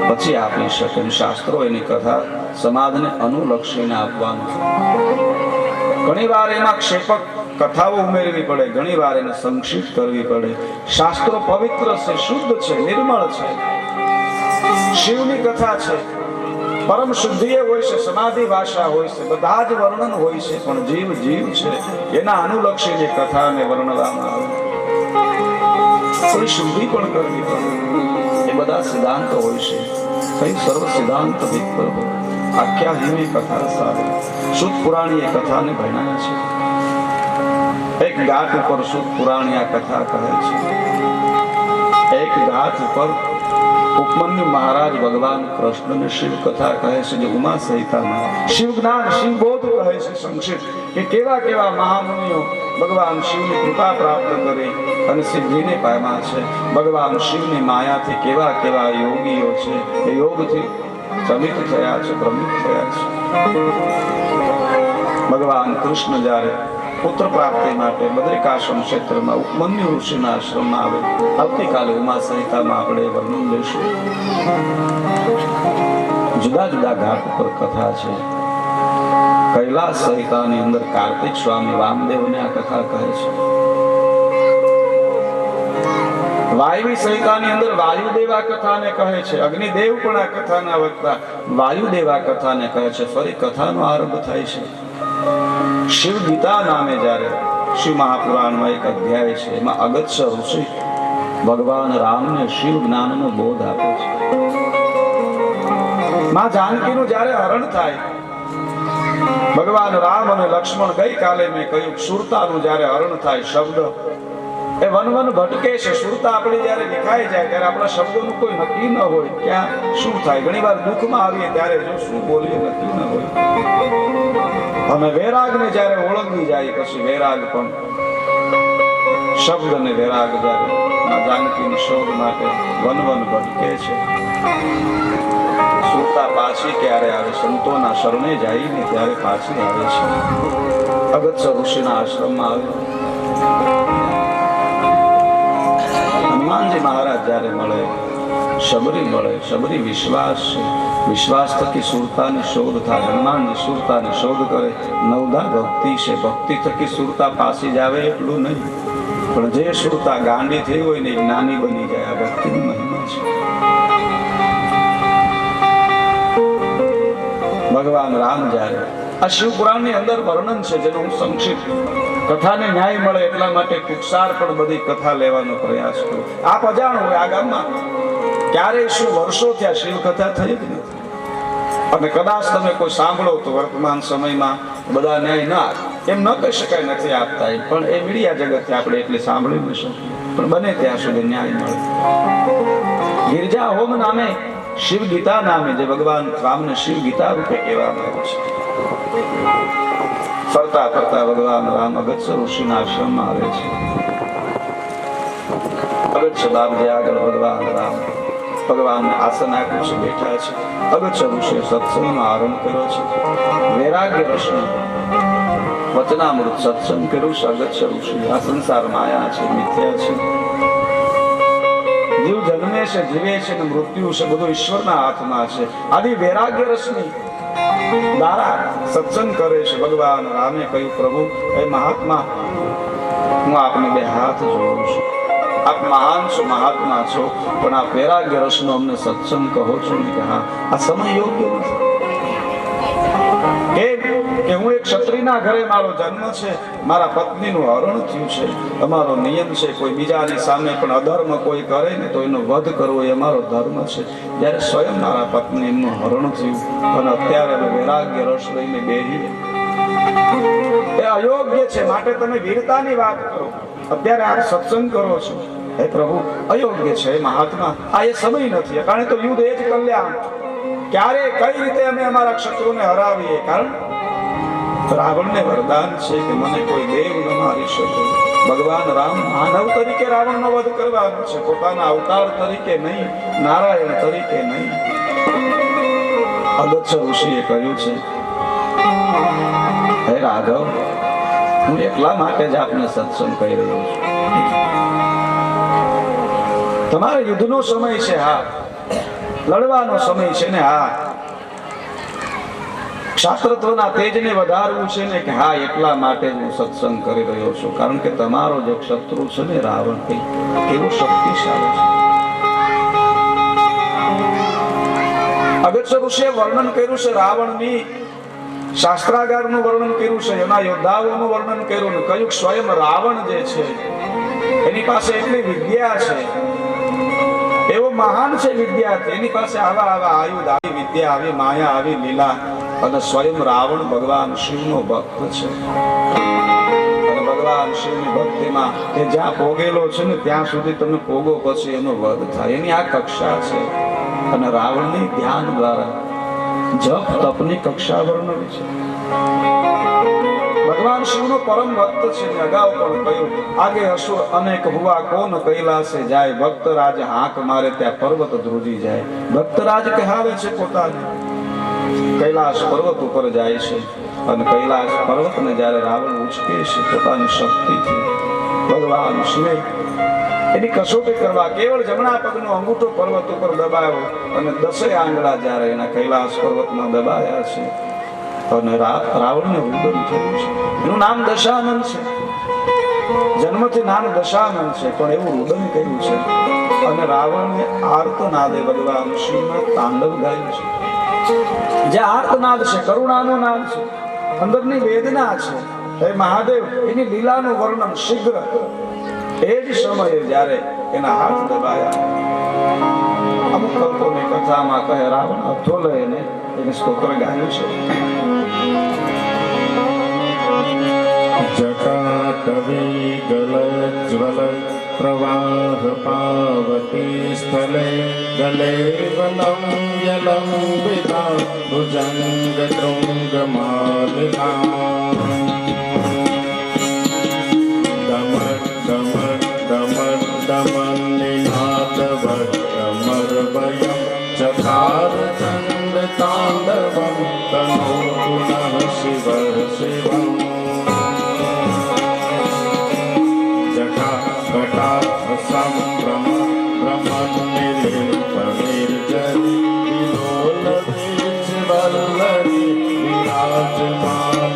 પછી આપી શકે. શાસ્ત્રો એની કથા સમાજને અનુલક્ષીને આપવાનું છે. ઘણી વાર એમાં ક્ષેપક કથાઓ ઉમેરવી પડે, ઘણી વાર એને સંક્ષિપ્ત કરવી પડે. શાસ્ત્રો પવિત્ર છે, શુદ્ધ છે, નિર્મળ છે. શિવની કથા છે, પરમ શુદ્ધિ હોય છે, સમાધિ ભાષા હોય છે, બધા જ વર્ણન હોય છે, પણ જીવ જીવ છે એના અનુલક્ષીને કથાને વર્ણવામાં આવે. થોડી શુદ્ધિ પણ કરવી પડે. એ બધા સિદ્ધાંતો હોય છે. કઈ સર્વ સિદ્ધાંત વિપ્રભો આખ્યા હિમી કથા સારી. શુદ્ધ પુરાણી એ કથાને ભણાયા છે. એક ઘાટ ઉપર શુદ્ધ પુરાણી આ કથા કહે છે. એક ઘાટ ઉપર ઉપમન્યુ મહારાજ ભગવાન કૃષ્ણને શિવ કથા કહે છે, જે ઉમા સહિતામાં શિવ જ્ઞાન, શિવ બોધ કહે છે સંક્ષિપ્ત, કે કેવા કેવા મહામુનિઓ ભગવાન શિવની કૃપા પ્રાપ્ત કરી અને સિદ્ધિને પામ્યા છે. ભગવાન શિવની માયાથી કેવા કેવા યોગીઓ છે, એ યોગથી ભ્રમિત થયા છે, ભ્રમિત થયા છે. ભગવાન કૃષ્ણ જ્યારે પુત્ર પ્રાપ્તિ માટે બદ્રિકાશ્રમ ક્ષેત્રમાં ઉપમન્યુ ઋષિના આશ્રમમાં આવે. આવતીકાલે ઉમા સહિતામાં આપણે વર્ણન લઈશું. જુદા જુદા ઘાટ ઉપર કથા છે. કૈલાસ સહિતાની અંદર કાર્તિક સ્વામી વામદેવને આ કથા કહે છે. વાયવી સહિતાની અંદર વાયુદેવ આ કથાને કહે છે. અગ્નિદેવ પણ આ કથાના વક્તા વાયુદેવ આ કથાને કહે છે. ફરી કથાનો આરંભ થાય છે. શિવ ગીતા નામે જ્યારે શિવ મહાપુરાણમાં એક અધ્યાય છે, એમાં અગત્ય ઋષિ ભગવાન રામને શિવ જ્ઞાનનો બોધ આપે છે. માં જાનકીનું જ્યારે હરણ થાય, ભગવાન રામ અને લક્ષ્મણ ગઈકાલે મેં કહ્યું સુરતાનું જ્યારે હરણ થાય, શબ્દ એ વન વન ભટકે છે. સુરતા આપણી જ્યારે દેખાઈ જાય ત્યારે આપણા શબ્દોનું કોઈ નક્કી ન હોય, ક્યાં શું થાય. ઘણી વાર દુઃખમાં આવીએ ત્યારે જો શું બોલીએ નક્કી ન હોય. અને વૈરાગને જ્યારે ઓળંગી જાય પછી વૈરાગ પણ શબ્દ અને વૈરાગ જ્યારે જાનકીની શોધ માટે વન વન ભટકે છે. સુરતા પાછી ક્યારે આવે? સંતોના શરણે જઈને ત્યારે પાછી આવે છે. અગત્ય ઋષિના આશ્રમમાં આવે. હનુમાનજી મહારાજ જ્યારે મળે, શબરી મળે. શબરી વિશ્વાસ છે, વિશ્વાસ થકી સુરતાની શોધ થાય. હનુમાનજી સુરતાની શોધ કરે. નવદા ભક્તિ છે, ભક્તિ થકી સુરતા પાછી જ આવે એટલું નહીં, પણ જે સુરતા ગાંડી થઈ હોય ને જ્ઞાની બની જાય. આ ભક્તિની મહિમા છે. ભગવાન રામ જ્યારે આ શિવ પુરાણની અંદર વર્ણન છે, જેનું હું સંક્ષિપ્ત કથાને ન્યાય મળે એટલા માટે ટૂંકસાર પણ બધી કથા લેવાનો પ્રયાસ કરું. આપ અજાણ હોય આ ગામમાં ક્યારેય શું વર્ષો થયા શિવ કથા થઈ જ નથી. અને કદાચ તમે કોઈ સાંભળો તો વર્તમાન સમયમાં બધા ન્યાય ના એમ ન કહી શકાય નથી આપતા, પણ એ મીડિયા જગતથી આપણે એટલે સાંભળી ન શકીએ, પણ બને ત્યાં સુધી ન્યાય મળે. ગિરજા હોમ નામે, શિવ ગીતા નામે, જે ભગવાન રામને શિવ ગીતા રૂપે કહેવામાં આવ્યું છે. ફરતા ફરતા ભગવાન રામ અગત્ય ઋષિના આશ્રમમાં આવે છે. અગત્ય બાપજી આગળ ભગવાન રામ ભગવાનને આસન આપ્યું છે, બેઠા છે. અગત્ય ઋષિએ સત્સંગનો આરંભ કર્યો છે. વૈરાગ્ય રસનો વચનામૃત સત્સંગ કર્યું છે. અગત્ય ઋષિ આ સંસાર માયા છે, મિથ્યા છે. જીવ જન્મે છે, જીવે છે, મૃત્યુ છે, બધું ઈશ્વરના હાથમાં છે. આદિ વૈરાગ્ય રસની દારા સત્સંગ કરે છે. ભગવાન રામે કહ્યું, પ્રભુ એ મહાત્મા, હું આપને બે હાથ જોડું છું. આપ મહાન છો, મહાત્મા છો, પણ આ વૈરાગ્ય રસનો અમને સત્સંગ કહો છો ને કે હા, આ સમય યોગ્ય નથી. કે હું એક ક્ષત્રિયના ઘરે મારો જન્મ છે, મારા પત્નીનું હરણ થયું છે. અમારો નિયમ છે, કોઈ બીજાની સામે પણ અધર્મ કોઈ કરે ને તો એનો વધ કરવો એ અમારો ધર્મ છે. જ્યારે સ્વયં મારા પત્ની એમનું હરણ થયું અને અત્યારે અમે વૈરાગ્ય રસ લઈને બેહીએ, એ અયોગ્ય છે. માટે તમે વીરતાની વાત કરો, અત્યારે આપ સત્સંગ કરો છો. હે પ્રભુ, અયોગ્ય છે મહાત્મા, આ એ સમય નથી. કારણ તો યુદ્ધ એ જ કલ્યાણ. ક્યારે કઈ રીતે અમે અમારા શત્રુને હરાવીએ? કારણ રાવણને વરદાન છે કે મને કોઈ દેવ ન મારી શકે. ભગવાન રામ માનવ તરીકે રાવણનો વધ કરવાનો છે, પોતાના અવતાર તરીકે નહીં, નારાયણ તરીકે નહીં. અગત્ય ઋષિએ કહ્યું છે, હે રાઘવ, હું એટલા માટે જ આપને સત્સંગ કહી રહ્યો છું. તમારે યુદ્ધનો સમય છે, હા, લડવાનો સમય છે ને, હા, ક્ષાત્રત્વના તેજને વધારવું છે ને, કે હા, એટલા માટે હું સત્સંગ કરી રહ્યો છું. કારણ કે તમારો જે શત્રુ છે ને રાવણ, કેવો શક્તિશાળી છે. અગત્ય ઋષિએ વર્ણન કર્યું છે રાવણની, શાસ્ત્રાગારનું વર્ણન કર્યું છે, એના યોદ્ધાઓનું વર્ણન કર્યું ને કહ્યું સ્વયં રાવણ જે છે એની પાસે એટલી વિદ્યા છે, એવો મહાન છે વિદ્યાર્થી, એની પાસે આવા આવા આયુધ, આવી વિદ્યા, આવી માયા, આવી લીલા. અને સ્વયં રાવણ ભગવાન શિવનો ભક્ત છે. અને ભગવાન શિવની ભક્તિમાં એ જ્યાં પોગેલો છે ને ત્યાં સુધી તમે પોગો, પછી એનો વધ થાય. એની આ કક્ષા છે. અને રાવણની ધ્યાન દ્વારા જપ તપની કક્ષા વર્ણવી છે. ભગવાન શિવનો પરમ ભક્ત છે. અગાઉ પણ કહ્યું, આગે અસુર અનેક હુઆ કોન કૈલાસે જાય, ભક્તરાજ હાંક મારે ત્યાં પર્વત ધ્રુજી જાય. ભક્તરાજ કહેવાય છે પોતાને, કૈલાસ પર્વત ઉપર જાય છે. અને કૈલાસ પર્વતને જ્યારે રાવણ ઉચકે છે પોતાની શક્તિથી, ભગવાન શિવે એની કસોટી કરવા કેવળ જમણા પગનો અંગૂઠો પર્વત ઉપર દબાવ્યો અને 10 આંગળા જ્યારે એના કૈલાસ પર્વતમાં દબાયા છે અને રાવણને રુદન થયું છે. એનું નામ દશાનન છે, જન્મથી નામ દશાનન છે, પણ એવું રુદન કર્યું છે. અને રાવણને આર્તનાદે ભગવાન શિવના તાંડવ ગાયું છે. જે આર્તનાદ છે, કરુણાનું નામ છે, અંદરની વેદના છે. હે મહાદેવ, એની લીલાનું વર્ણન શીઘ્ર એ જ સમયે જ્યારે એના હાથ દબાયા. અમુક ભક્તોની કથામાં કહે રાવણ હથો લઈને એને સ્તોત્ર ગાયું છે. જટાટવી ગલજ્વલ પ્રવાહ પાવતી સ્થલે ગલે વલમ યલમ વિદા ભુજંગ તૃંગ માલિકા દમન દમન દમન દમન નિનાદ ભમર ભયમ ચકાર ચંદ તાંડવમ તનો પુનઃ શિવ શિવમ સંભ્રમ ભ્રમણ નિર્જરી વિલોલ વલ્લરી વિરાજમાન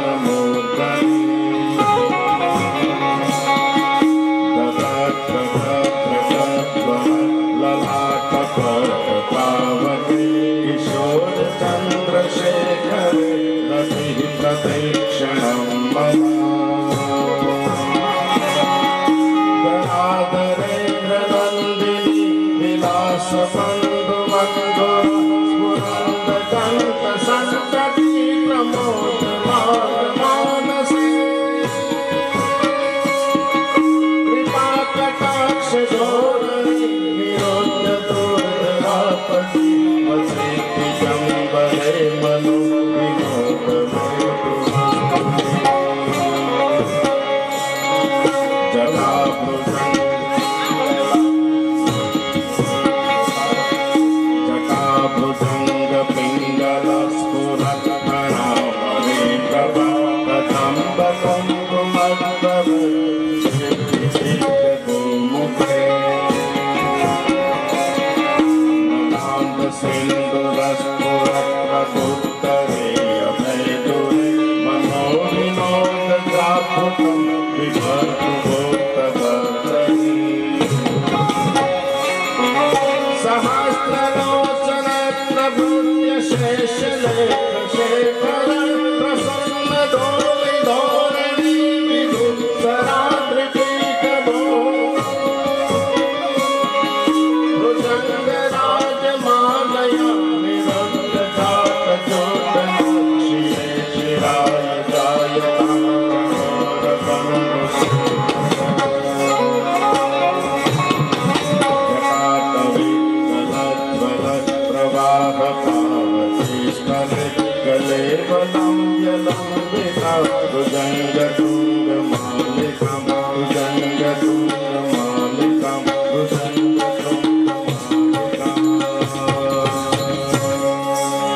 નૃત્ય શેષ લેખ શેખરણ પ્રસન્ન ધોરી ધોરણી વિદુત સરાદ્ર પીઠ ભો ભુજંગ રાજ માલયા નિરંત જાત જોતન શિરે શિરાય જાયતા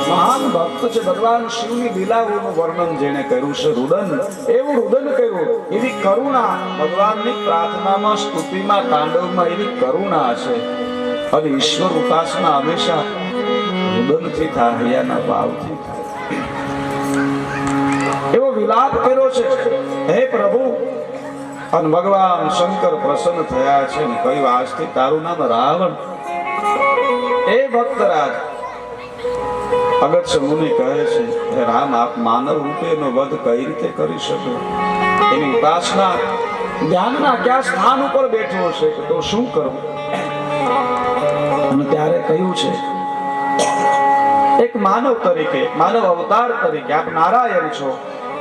મહાન ભક્ત છે ભગવાન શિવની લીલાઓનું વર્ણન જેણે કર્યું છે રુદન, એવું રુદન કર્યું, એવી કરુણા ભગવાનની પ્રાર્થનામાં સ્તુતિમાં તાંડવમાં એવી કરુણા છે. અને ઈશ્વર ઉપાસના હંમેશા રુદનથી થાય, હૈયાના ભાવથી થાય. એવો વિલાપ કર્યો છે, હે પ્રભુ. અને ભગવાન શંકર પ્રસન્ન થયા છે ને કહ્યું, આજથી તારું નામ રાવણ. એ ભક્તરાજ અગત્ય મુનિ કહે છે, હે રામ, આપ માનવ રૂપે એનો વધ કઈ રીતે કરી શકો? એની ઉપાસના ધ્યાનના ક્યાં સ્થાન ઉપર બેઠો છે, તો શું કરવું? અને ત્યારે કહ્યું છે, એક માનવ તરીકે, માનવ અવતાર તરીકે આપ નારાયણ છો,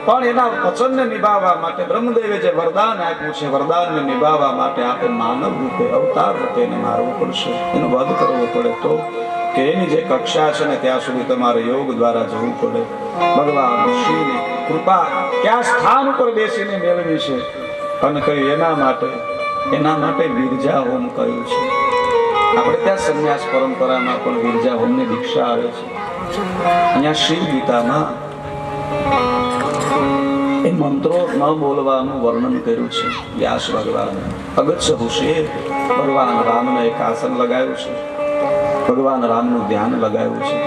પણ એના વચનને નિભાવવા માટે બ્રહ્મદેવે જે વરદાન આપ્યું છે, વરદાનને નિભાવવા માટે આપણે માનવ રૂપે અવતાર રૂપે એને મારવું પડશે, એનો વધ કરવો પડે. તો કે એની જે કક્ષા છે ને ત્યાં સુધી તમારે યોગ દ્વારા જવું પડે. ભગવાન શિવની કૃપા ક્યાં સ્થાન ઉપર બેસીને મેળવી છે. અને કહ્યું એના માટે વિરજા હોમ કહ્યું છે. આપણે ત્યાં સંન્યાસ પરંપરામાં પણ વિરજા હોમની દીક્ષા આવે છે. અહીંયા શિવ ગીતામાં એ મંત્રો ન બોલવાનું વર્ણન કર્યું છે. વ્યાસ ભગવાન અગત્ય ઋષિએ ભગવાન રામને એક આસન લગાવ્યું છે, ભગવાન રામનું ધ્યાન લગાવ્યું છે,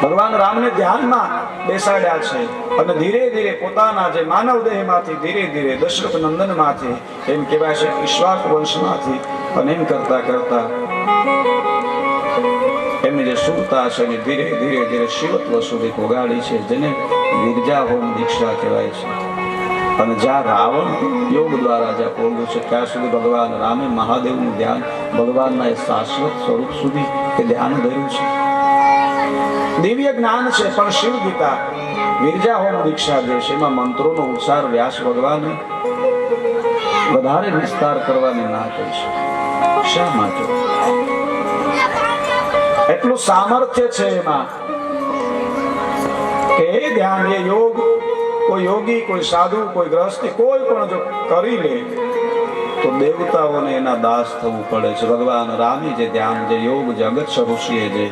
ભગવાન રામને ધ્યાનમાં બેસાડ્યા છે. અને ધીરે ધીરે પોતાના જે માનવ દેહમાંથી ધીરે ધીરે દશરથ નંદન માંથી, એમ કહેવાય છે ઈક્ષ્વાકુ વંશમાંથી, અને એમ કરતા કરતા એમની જે સુરતા છે એને ધીરે ધીરે ધીરે શિવત્વ સુધી પહોંચાડી છે, જેને વિરજા હોમ દીક્ષા કહેવાય છે. અને જ્યાં રાવણ યોગ દ્વારા જ્યાં પહોંચ્યું છે ત્યાં સુધી ભગવાન રામે મહાદેવનું ધ્યાન, ભગવાનના એ શાશ્વત સ્વરૂપ સુધી એ ધ્યાન ધર્યું છે. દિવ્ય જ્ઞાન છે. પણ શિવ ગીતા વિરજા હોમ દીક્ષા જે છે એમાં મંત્રોનો ઉચ્ચાર વ્યાસ ભગવાને વધારે વિસ્તાર કરવાની ના કરી છે. શા માટે? એટલું સામર્થ્ય છે એમાં કે એ ધ્યાન, એ યોગ કોઈ યોગી, કોઈ સાધુ, કોઈ ગ્રહસ્થી કોઈ પણ જો કરી લે તો દેવતાઓને એના દાસ થવું પડે છે. ભગવાન રામે જે ધ્યાન, જે યોગ, જગત ઋષિએ જે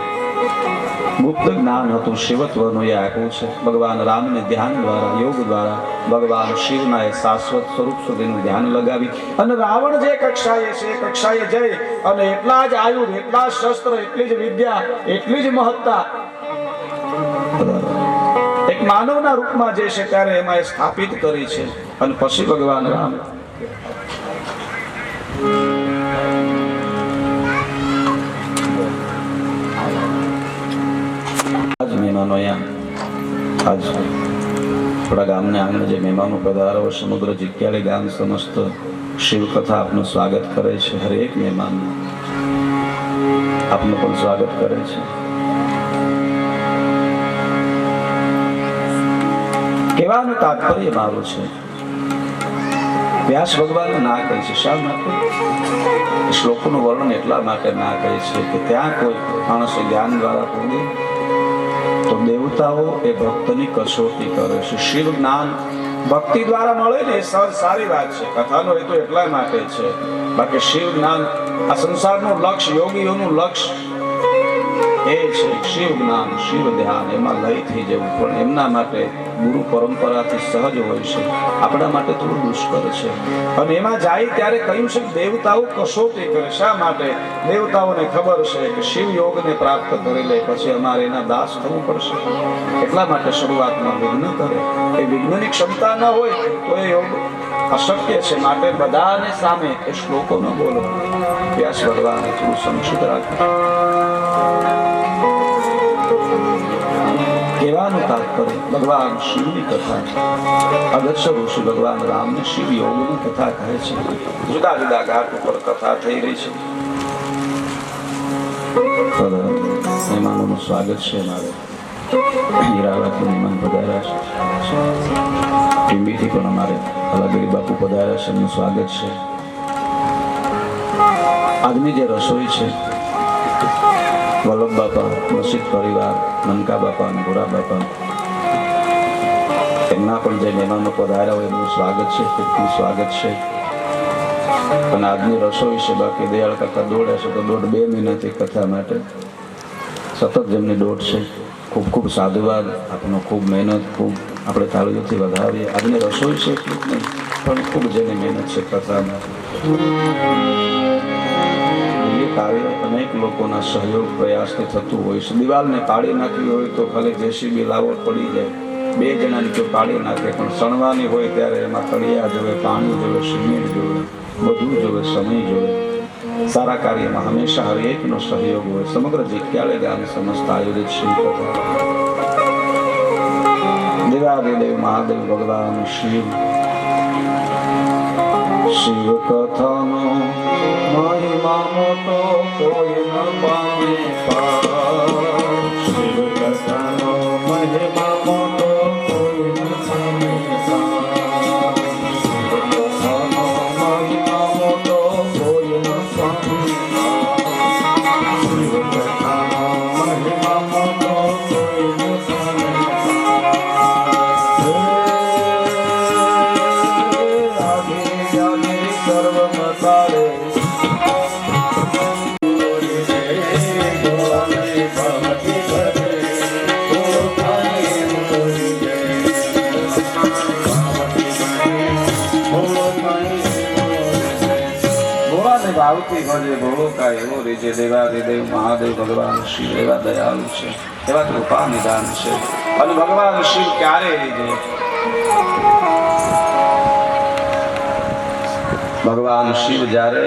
ગુપ્ત જ્ઞાન હતું શિવત્વનું એ આપ્યું છે. ભગવાન રામને ધ્યાન દ્વારા, યોગ દ્વારા ભગવાન શિવના એ શાશ્વત સ્વરૂપ સુધીનું ધ્યાન લગાવી અને રાવણ જે કક્ષાએ છે એ કક્ષાએ જઈ અને એટલા જ આયુધ, એટલા જ શસ્ત્ર, એટલી જ વિદ્યા, એટલી જ મહત્તા એક માનવના રૂપમાં જે છે ત્યારે એમાં સ્થાપિત કરી છે. અને પછી ભગવાન રામ આજ મહેમાનો અહીંયા આજ થોડા ગામને આંગણે જે મહેમાનો પધારો, સમુદ્ર જીત્યાળી ગામ સમસ્ત શિવકથા આપનું સ્વાગત કરે છે. હરેક મહેમાન આપનું પણ સ્વાગત કરે છે. કહેવાનું તાત્પર્ય મારું છે, વ્યાસ ભગવાન ના કહે છે. શા માટે? શ્લોકોનું વર્ણન એટલા માટે ના કહે છે કે ત્યાં કોઈ માણસે જ્ઞાન દ્વારા પૂરી તો દેવતાઓ એ ભક્તની કસોટી કરે છે. શિવ જ્ઞાન ભક્તિ દ્વારા મળે ને એ સહજ સારી વાત છે. કથાનો હેતુ એટલા માટે છે. બાકી શિવ જ્ઞાન આ સંસારનું લક્ષ્ય, યોગીઓનું લક્ષ્ય એ છે શિવ જ્ઞાન, શિવ ધ્યાન, એમાં લય થઈ જવું. પણ એમના માટે ગુરુ પરંપરાથી સહજ હોય છે, આપણા માટે થોડું દુષ્કર છે. અને એમાં જાય ત્યારે કહ્યું છે કે દેવતાઓ કસોટી કરે. શા માટે? દેવતાઓને ખબર છે કે શિવ યોગને પ્રાપ્ત કરી લે પછી અમારે એના દાસ થવું પડશે. એટલા માટે શરૂઆતમાં વિઘ્ન કરે. એ વિઘ્નની ક્ષમતા ન હોય તો એ યોગ અશક્ય છે. માટે બધાને સામે એ શ્લોકો ન બોલો. વ્યાસ ભગવાને થોડું સંક્ષિપ્ત રાખ્યું. કહેવાનું તાત્પર્ય ભગવાન શિવની કથા, અગસ્ત્ય ઋષિ ભગવાન રામને શિવ યોગની કથા કહે છે. જુદા જુદા ઘાટ ઉપર કથા થઈ રહી છે. મહેમાનોનું સ્વાગત છે. મારે હીરાવાથી મહેમાન પધાર્યા છે. ટીંબીથી પણ અમારે અલાગીરી બાપુ પધાર્યા છે, એમનું સ્વાગત છે. આજની જે રસોઈ છે, વલ્લભ બાપા, મસ્જિદ પરિવાર, મનકા બાપા અને ભૂરા બાપા, એમના પણ જે મહેમાનો પધાર્યા હોય એમનું સ્વાગત છે, ખૂબ ખૂબ સ્વાગત છે. અને આજની રસોઈ છે, બાકી દયાળ કાકા દોડ્યા છે તો 1.5-2 મહિનાથી કથા માટે સતત જેમની દોડ છે. ખૂબ ખૂબ સાધુવાદ આપનો, ખૂબ મહેનત, ખૂબ આપણે તાળીઓથી વધાવીએ. આજની રસોઈ છે એટલું જ નહીં, પણ ખૂબ જેની મહેનત છે કથા માટે. કાર્ય અનેક લોકોના સહયોગ પ્રયાસથી થતું હોય છે. દિવાલને પાડી નાખવી હોય તો ખાલી જેસીબી લાવો પડી જાય, 2 જણાની તો પાડી નાખે, પણ સણવાની હોય ત્યારે એમાં તળિયા જોવે, પાણી જોવે, સિમેન્ટ જોવે, બધું જોવે, સમય જોવે. સારા કાર્યમાં હંમેશા હરેકનો સહયોગ હોય. સમગ્ર જીત્યાળે ગામ સમસ્ત આયોજિત શિવ કથા. દેવાદેવ મહાદેવ ભગવાન શિવ, શિવ કથાનો મહિમા મોટો કોઈ ન પામે પાર. શિવ કથાનો મહિમા મોટો કોઈ ન પામે પાર. શિવ કથાનો મહિમા મોટો કોઈ ન પામે પાર. શિવ કથાનો મહિમા મોટો કોઈ ન પામે ભાવથી ભજે ભોળો કા એવો રીજે. દેવાદેવ મહાદેવ ભગવાન શિવ એવા દયાળુ છે, એવા કૃપા નિદાન છે. અને ભગવાન શિવ ક્યારે રીજે? ભગવાન શિવ જ્યારે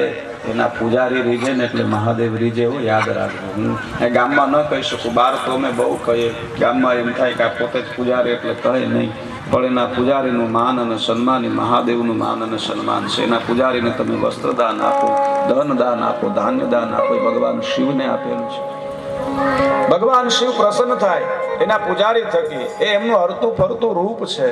એના પૂજારી રીજે ને એટલે મહાદેવ રીજે. એવું યાદ રાખજો. હું એ ગામમાં ન કહી શકું, બહાર તો અમે બહુ કહીએ. ગામમાં એમ થાય કે આ પોતે જ પૂજારી એટલે કહે નહીં, પણ એના પૂજારીનું માન અને સન્માન, મહાદેવનું માન અને સન્માન છે. એના પૂજારીને તમે વસ્ત્રદાન આપો, ધન દાન આપો, ધાન્ય દાન આપો, એ ભગવાન શિવને આપેલું છે. ભગવાન શિવ પ્રસન્ન થાય એના પૂજારી થકી. એ એમનું હરતું ફરતું રૂપ છે.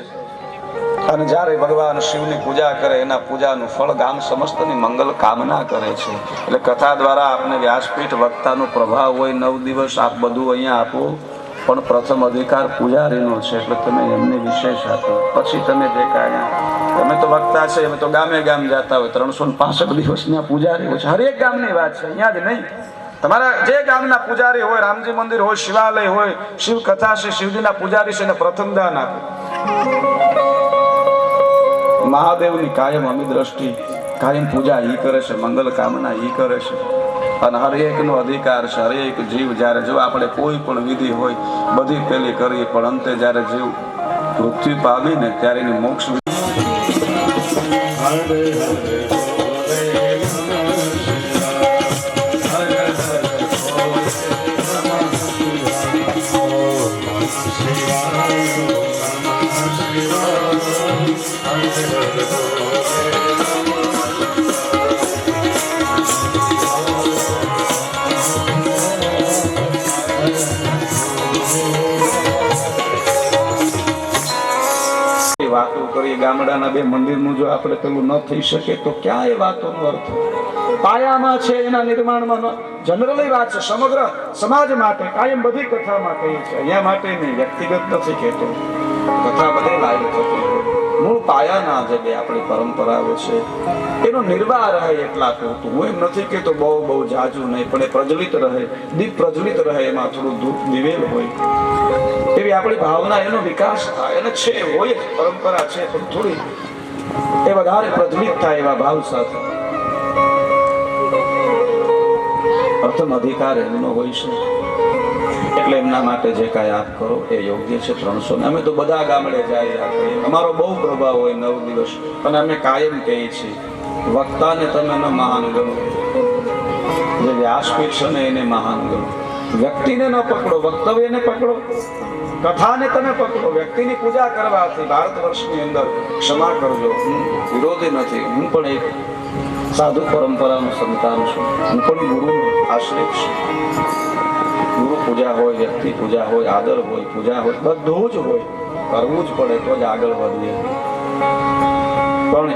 અને જ્યારે ભગવાન શિવની પૂજા કરે એના પૂજાનું ફળ ગામ સમસ્તની મંગલ કામના કરે છે. એટલે કથા દ્વારા આપને વ્યાસપીઠ વક્તાનો પ્રભાવ હોય. 9 દિવસ આપ બધું અહીંયા આપો, પણ પ્રથમ અધિકાર પૂજારીનો છે. એટલે તમે એમને વિશેષ આપો. પછી તમે જે કાંઈ, તમે તો વક્તા છે, અમે તો ગામે ગામ જતા હોય, 365 દિવસના પૂજારી હોય છે. હરેક ગામની વાત છે, અહીંયા જ નહીં. તમારા જે ગામના પૂજારી હોય, રામજી મંદિર હોય, શિવાલય હોય, શિવ કથા છે, શિવજીના પૂજારી છે, એને પ્રથમ દાન આપો. મહાદેવની કાયમ અમી દ્રષ્ટિ, કાયમ પૂજા ઈ કરે છે, મંગલ કામના ઈ કરે છે. અને હરેકનો અધિકાર છે. હરેક જીવ જ્યારે જો આપણે કોઈ પણ વિધિ હોય બધી પેલી કરીએ, પણ અંતે જ્યારે જીવ મૃત્યુ પામીને ત્યારે એની મોક્ષ વાતો કરીએ. ગામડાના 2 મંદિરનું જો આપણે પેલું ન થઈ શકે તો ક્યાં એ વાતોનો અર્થ? પાયામાં છે, એના નિર્માણમાં જનરલી વાત છે. સમગ્ર સમાજ માટે કાયમ બધી કથામાં કહી છે. અહીંયા માટે નહીં, વ્યક્તિગત નથી કહેતો. કથા બધે લાયક થતી હોય. મૂળ પાયાના જે આપણી પરંપરાઓ છે એનો નિર્વાહ રહે એટલા પૂરતું. હું એમ નથી કહેતો બહુ જાજુ નહીં, પણ એ પ્રજ્વલિત રહે, દીપ પ્રજ્વલિત રહે, એમાં થોડું ધૂપ દિવેલ હોય, એવી આપણી ભાવના, એનો વિકાસ થાય. અને છે, હોય જ, પરંપરા છે, પણ થોડી એ વધારે પ્રજ્વલિત થાય એવા ભાવ સાથે. પ્રથમ અધિકાર એમનો હોય છે. એટલે એમના માટે જે કાંઈ આપ કરો એ યોગ્ય છે. 300 અમે તો બધા ગામડે જાય આપીએ. અમારો બહુ પ્રભાવ હોય 9 દિવસ. અને અમે કાયમ કહીએ છીએ, વક્તાને તમે ન મહાન ગણો, જે વ્યાસપીઠ છે ને એને મહાન ગણો. વ્યક્તિને ન પકડો, વક્તવ્યને પકડો, કથાને તમે પકડો. વ્યક્તિની પૂજા કરવાથી ભારત વર્ષની અંદર, ક્ષમા કરજો, હું વિરોધી નથી, હું પણ એક સાધુ પરંપરાનું સંતાન છું, હું પણ ગુરુનો આશ્રિત છું. ગુરુ પૂજા હોય, વ્યક્તિ પૂજા હોય, આદર હોય, પૂજા હોય, બધું જ હોય, કરવું જ પડે તો જ આગળ વધીએ. પણ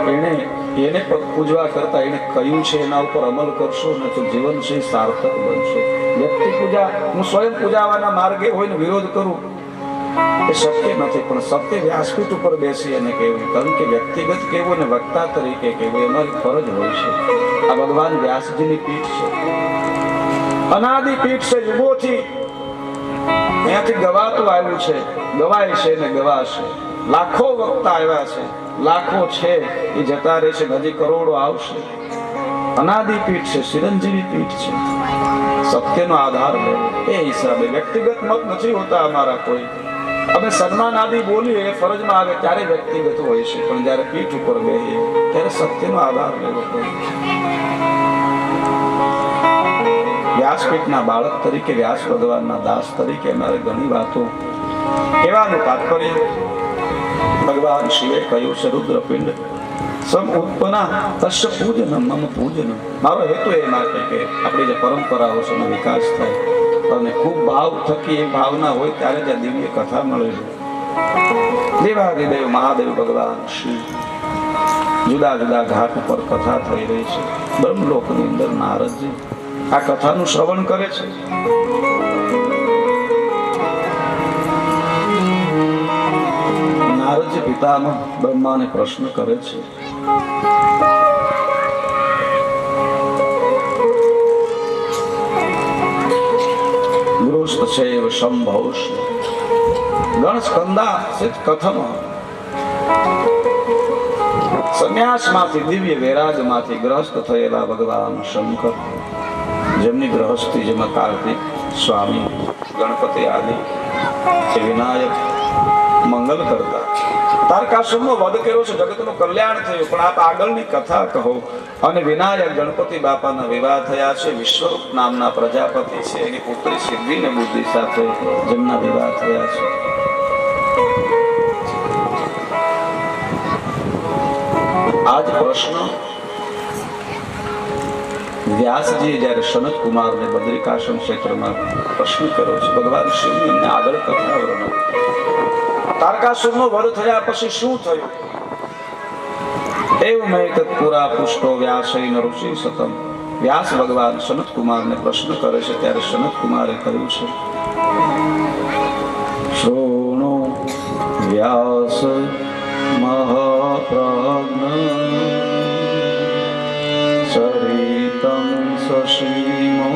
એને પૂજવા કરતા એને કહ્યું છે એના ઉપર અમલ કરશો ને તો જીવન છે સાર્થક બનશે. વ્યક્તિ પૂજા, હું સ્વયં પૂજાવાના માર્ગે હોય ને વિરોધ કરું એ શક્ય નથી, પણ સત્ય વ્યાસપીઠ ઉપર બેસી અને કહેવું, કારણ કે વ્યક્તિગત કહેવું ને વક્તા તરીકે કહેવું અમારી ફરજ હોય છે. આ ભગવાન વ્યાસજીની પીઠ છે, અનાદિ પીઠ છે, યુગોથી ત્યાંથી ગવાતું આવ્યું છે, ગવાય છે ને ગવાશે. લાખો વક્તા આવ્યા છે, લાખો છે, એ જતા રહેશે, હજી કરોડો આવશે. અનાદિ પીઠ છે, ચિરંજીવી પીઠ છે. સત્યનો આધાર લેવો. એ હિસાબે વ્યક્તિગત મત નથી હોતા અમારા કોઈ. અમે સન્માન આદિ બોલીએ એ ફરજમાં આવે ત્યારે વ્યક્તિગત હોય છે, પણ જયારે પીઠ ઉપર બેહીએ ત્યારે સત્યનો આધાર લેવો પડે. વ્યાસપીઠના બાળક તરીકે, વ્યાસ ભગવાનના દાસ તરીકે અમારે ઘણી વાતો કહેવાનું તાત્પર્ય, ભગવાન શિવે કહ્યું છે રુદ્રપિંડ સમ ઉત્પન્ના તસ્ય પૂજનમ મમ પૂજનમ. મારો હેતુ એ માટે કે આપણી જે પરંપરાઓ છે એનો વિકાસ થાય અને ખૂબ ભાવ થકી એ ભાવના હોય ત્યારે જ દિવ્ય કથા મળે. દેવાદિદેવ મહાદેવ ભગવાન શિવ જુદા જુદા ઘાટ ઉપર કથા થઈ રહી છે. બ્રહ્મલોકની અંદર નારદજી આ કથાનું શ્રવણ કરે છે. નારદજી પિતામહ બ્રહ્માને પ્રશ્ન કરે છે, ગૃહસ્થેવ સંભવશ ગણસ્કંદા સિદ્ધ કથમ. સંન્યાસમાંથી, દિવ્ય વૈરાગમાંથી ગ્રહસ્થ થયેલા ભગવાન શંકર, જેમની ગ્રહસ્થી જેમાં કાર્તિક સ્વામી, ગણપતિ આદિ, વિનાયક મંગલ કરતા, તારકાસુરનો વધ કર્યો છે, જગતનું કલ્યાણ થયું. પણ આપ આગળની કથા કહો. અને વિનાયક ગણપતિ બાપાના વિવાહ થયા છે. વિશ્વરૂપ નામના પ્રજાપતિ છે, એની પુત્રી સિદ્ધિ ને બુદ્ધિ સાથે જેમના વિવાહ થયા છે. આજ પ્રશ્ન વ્યાસજીએ જયારે સનત કુમારને બદ્રિકાશ્રમ ક્ષેત્રમાં પ્રશ્ન કર્યો છે, ભગવાન શિવની એમને આગળ કથા વર્ણન. તારકાસુરનો વધ થયા પછી શું થયું? એવમેતત પુરા પુષ્ટો વ્યાસેન ઋષિ સતમ. વ્યાસ ભગવાન સનત કુમારને પ્રશ્ન કરે છે ત્યારે સનત કુમારે કહ્યું છે, શૃણુ વ્યાસ મહાપ્રાજ્ઞ સરિતં સશીમો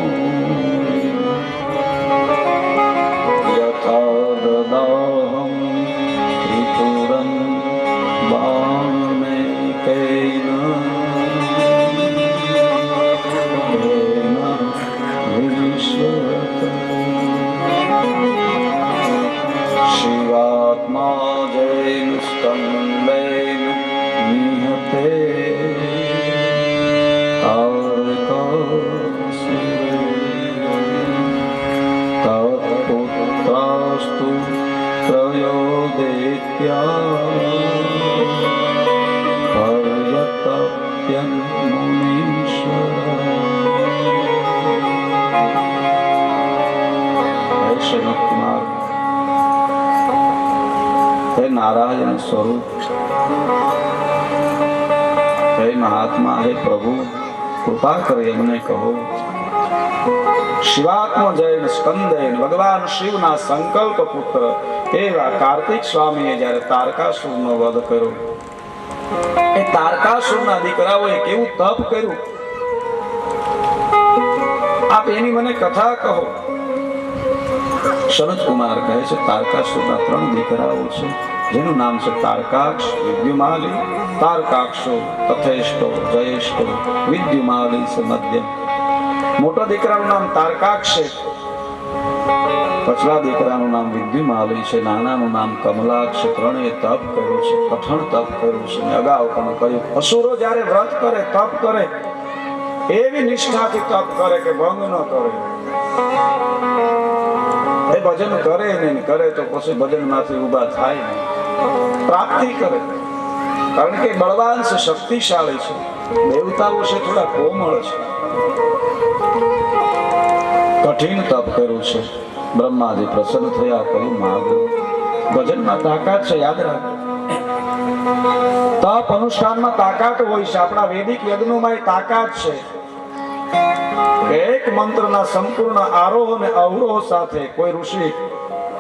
યથા દદાહં ત્રિપુરં બાણમેકૈન વિશ્વત શિવાત્મા જૈન સ્કંદેન નિહતે તત્પુત્રાસ્તુ ત્રયોદેત્યા પર્યતપ્યન મુનીશ્વર. હે સનત કુમાર, હે નારાયણ સ્વરૂપ, હે મહાત્મા, હે પ્રભુ, કૃપા કરી અમને કહો. શિવાત્મ જૈન સ્કંદેન, ભગવાન શિવના સંકલ્પ પુત્ર એવા કાર્તિક સ્વામીએ જ્યારે તારકાસુરનો વધ કર્યો, એ તારકાસુરના દીકરાઓએ કેવું તપ કર્યું, આપ એની મને કથા કહો. સનત કુમાર કહે છે, તારકાસુરના 3 દીકરાઓ છે, જેનું નામ છે તારકાક્ષ, વિદ્યુમાલી. તારકાક્ષો તથેષ્ટો જયેષ્ટો, વિદ્યુમાલી છે મધ્યમ. મોટા દીકરાનું નામ તારકાક્ષ છે, પછલા દીકરાનું નામ વિદ્યુમાલી છે, નાનાનું નામ કમલાક્ષ. ત્રણેય તપ કર્યું છે, કઠણ તપ કર્યું છે. અગાઉ પણ કહ્યું, અસુરો જ્યારે વ્રત કરે, તપ કરે, એવી નિષ્ઠાથી તપ કરે કે ભંગ ન કરે. એ ભજન કરે ને કરે તો પછી ભજનમાંથી ઊભા થાય નહીં, પ્રાપ્તિ કરે. કારણ કે બળવાન છે, શક્તિશાળી છે. દેવતાઓ છે થોડા કોમળ છે. કઠિન તપ કર્યું છે. બ્રહ્માજી પ્રસન્ન થયા, કહ્યું માગો. ભજનમાં તાકાત છે, યાદ રાખો. તપ અનુષ્ઠાનમાં તાકાત હોય છે. આપણા વૈદિક યજ્ઞોમાં એ તાકાત છે. એક મંત્રના સંપૂર્ણ આરોહ અને અવરોહ સાથે કોઈ ઋષિ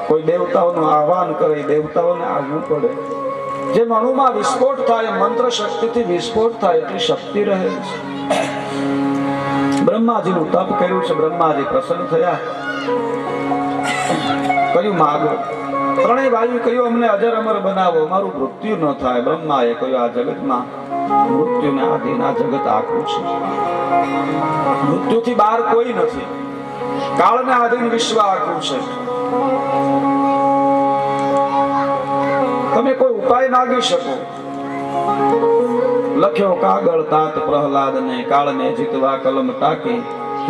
કોઈ દેવતાઓનું આહવાન કરે, દેવતાઓને આવવું પડે. જેમ અણુમાં વિસ્ફોટ થાય, મંત્ર શક્તિથી વિસ્ફોટ થાય, એટલી શક્તિ રહે છે. બ્રહ્માજીનું તપ કર્યું છે. બ્રહ્માજી પ્રસન્ન થયા, કહ્યું માગો. ત્રણેય વાયુ કહ્યું અમને અજર અમર બનાવો, મારું મૃત્યુ ન થાય. બ્રહ્માએ કહ્યું આ જગતમાં મૃત્યુને આધીન આ જગત આખું છે. મૃત્યુથી બહાર કોઈ નથી. કાળને આધીન વિશ્વ આખું છે. તમે કોઈ ઉપાય માગી શકો. લખ્યો કાગળ તાત પ્રહલાદને, કાળને જીતવા કલમ ટાંકી.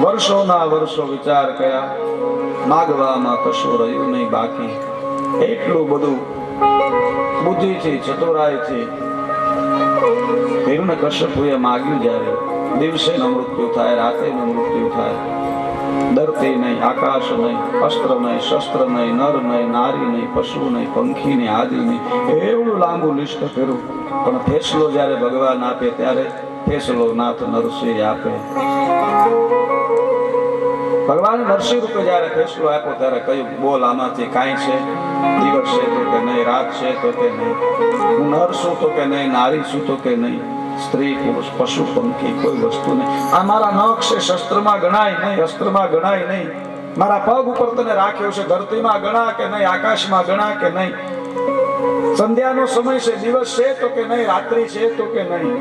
વર્ષોના વર્ષો વિચાર કર્યા, માગવામાં કશું રહ્યું નહીં બાકી. એટલું બધું બુદ્ધિથી, ચતુરાઈથી હિરણ્યકશ્યપુએ માગ્યું. જ્યારે દિવસે નું મૃત્યુ થાય, રાતે નું મૃત્યુ થાય. ધરતી નહીં, આકાશ નહીં, અસ્ત્ર નહીં, શસ્ત્ર નહીં, નર નહીં, નારી નહીં, પશુ નહીં, પંખી નહીં, આદિ નહીં. એવડું લાંબુ લિસ્ટ કર્યું. પણ ફેસલો જ્યારે ભગવાન આપે ત્યારે ફેસલો નાથ નરસિંહ આપે. ભગવાન નરસિંહ રૂપે જયારે ફેસલો આપ્યો ત્યારે કહ્યું બોલ આમાંથી કાંઈ છે? દિવસ છે તો કે નહીં, રાત છે તો કે નહીં, હું નર છું તો કે નહીં, નારી છું તો કે નહીં, સ્ત્રી પુરુષ પશુ પંખી કોઈ વસ્તુ નહીં. આ મારા નખ છે, શસ્ત્રમાં ગણાય નહીં, અસ્ત્રમાં ગણાય નહીં. મારા પગ ઉપર તને રાખ્યો છે, ધરતીમાં ગણા કે નહીં, આકાશમાં ગણા કે નહીં. સંધ્યાનો સમય છે, દિવસ છે તો કે નહીં, રાત્રિ છે તો કે નહીં.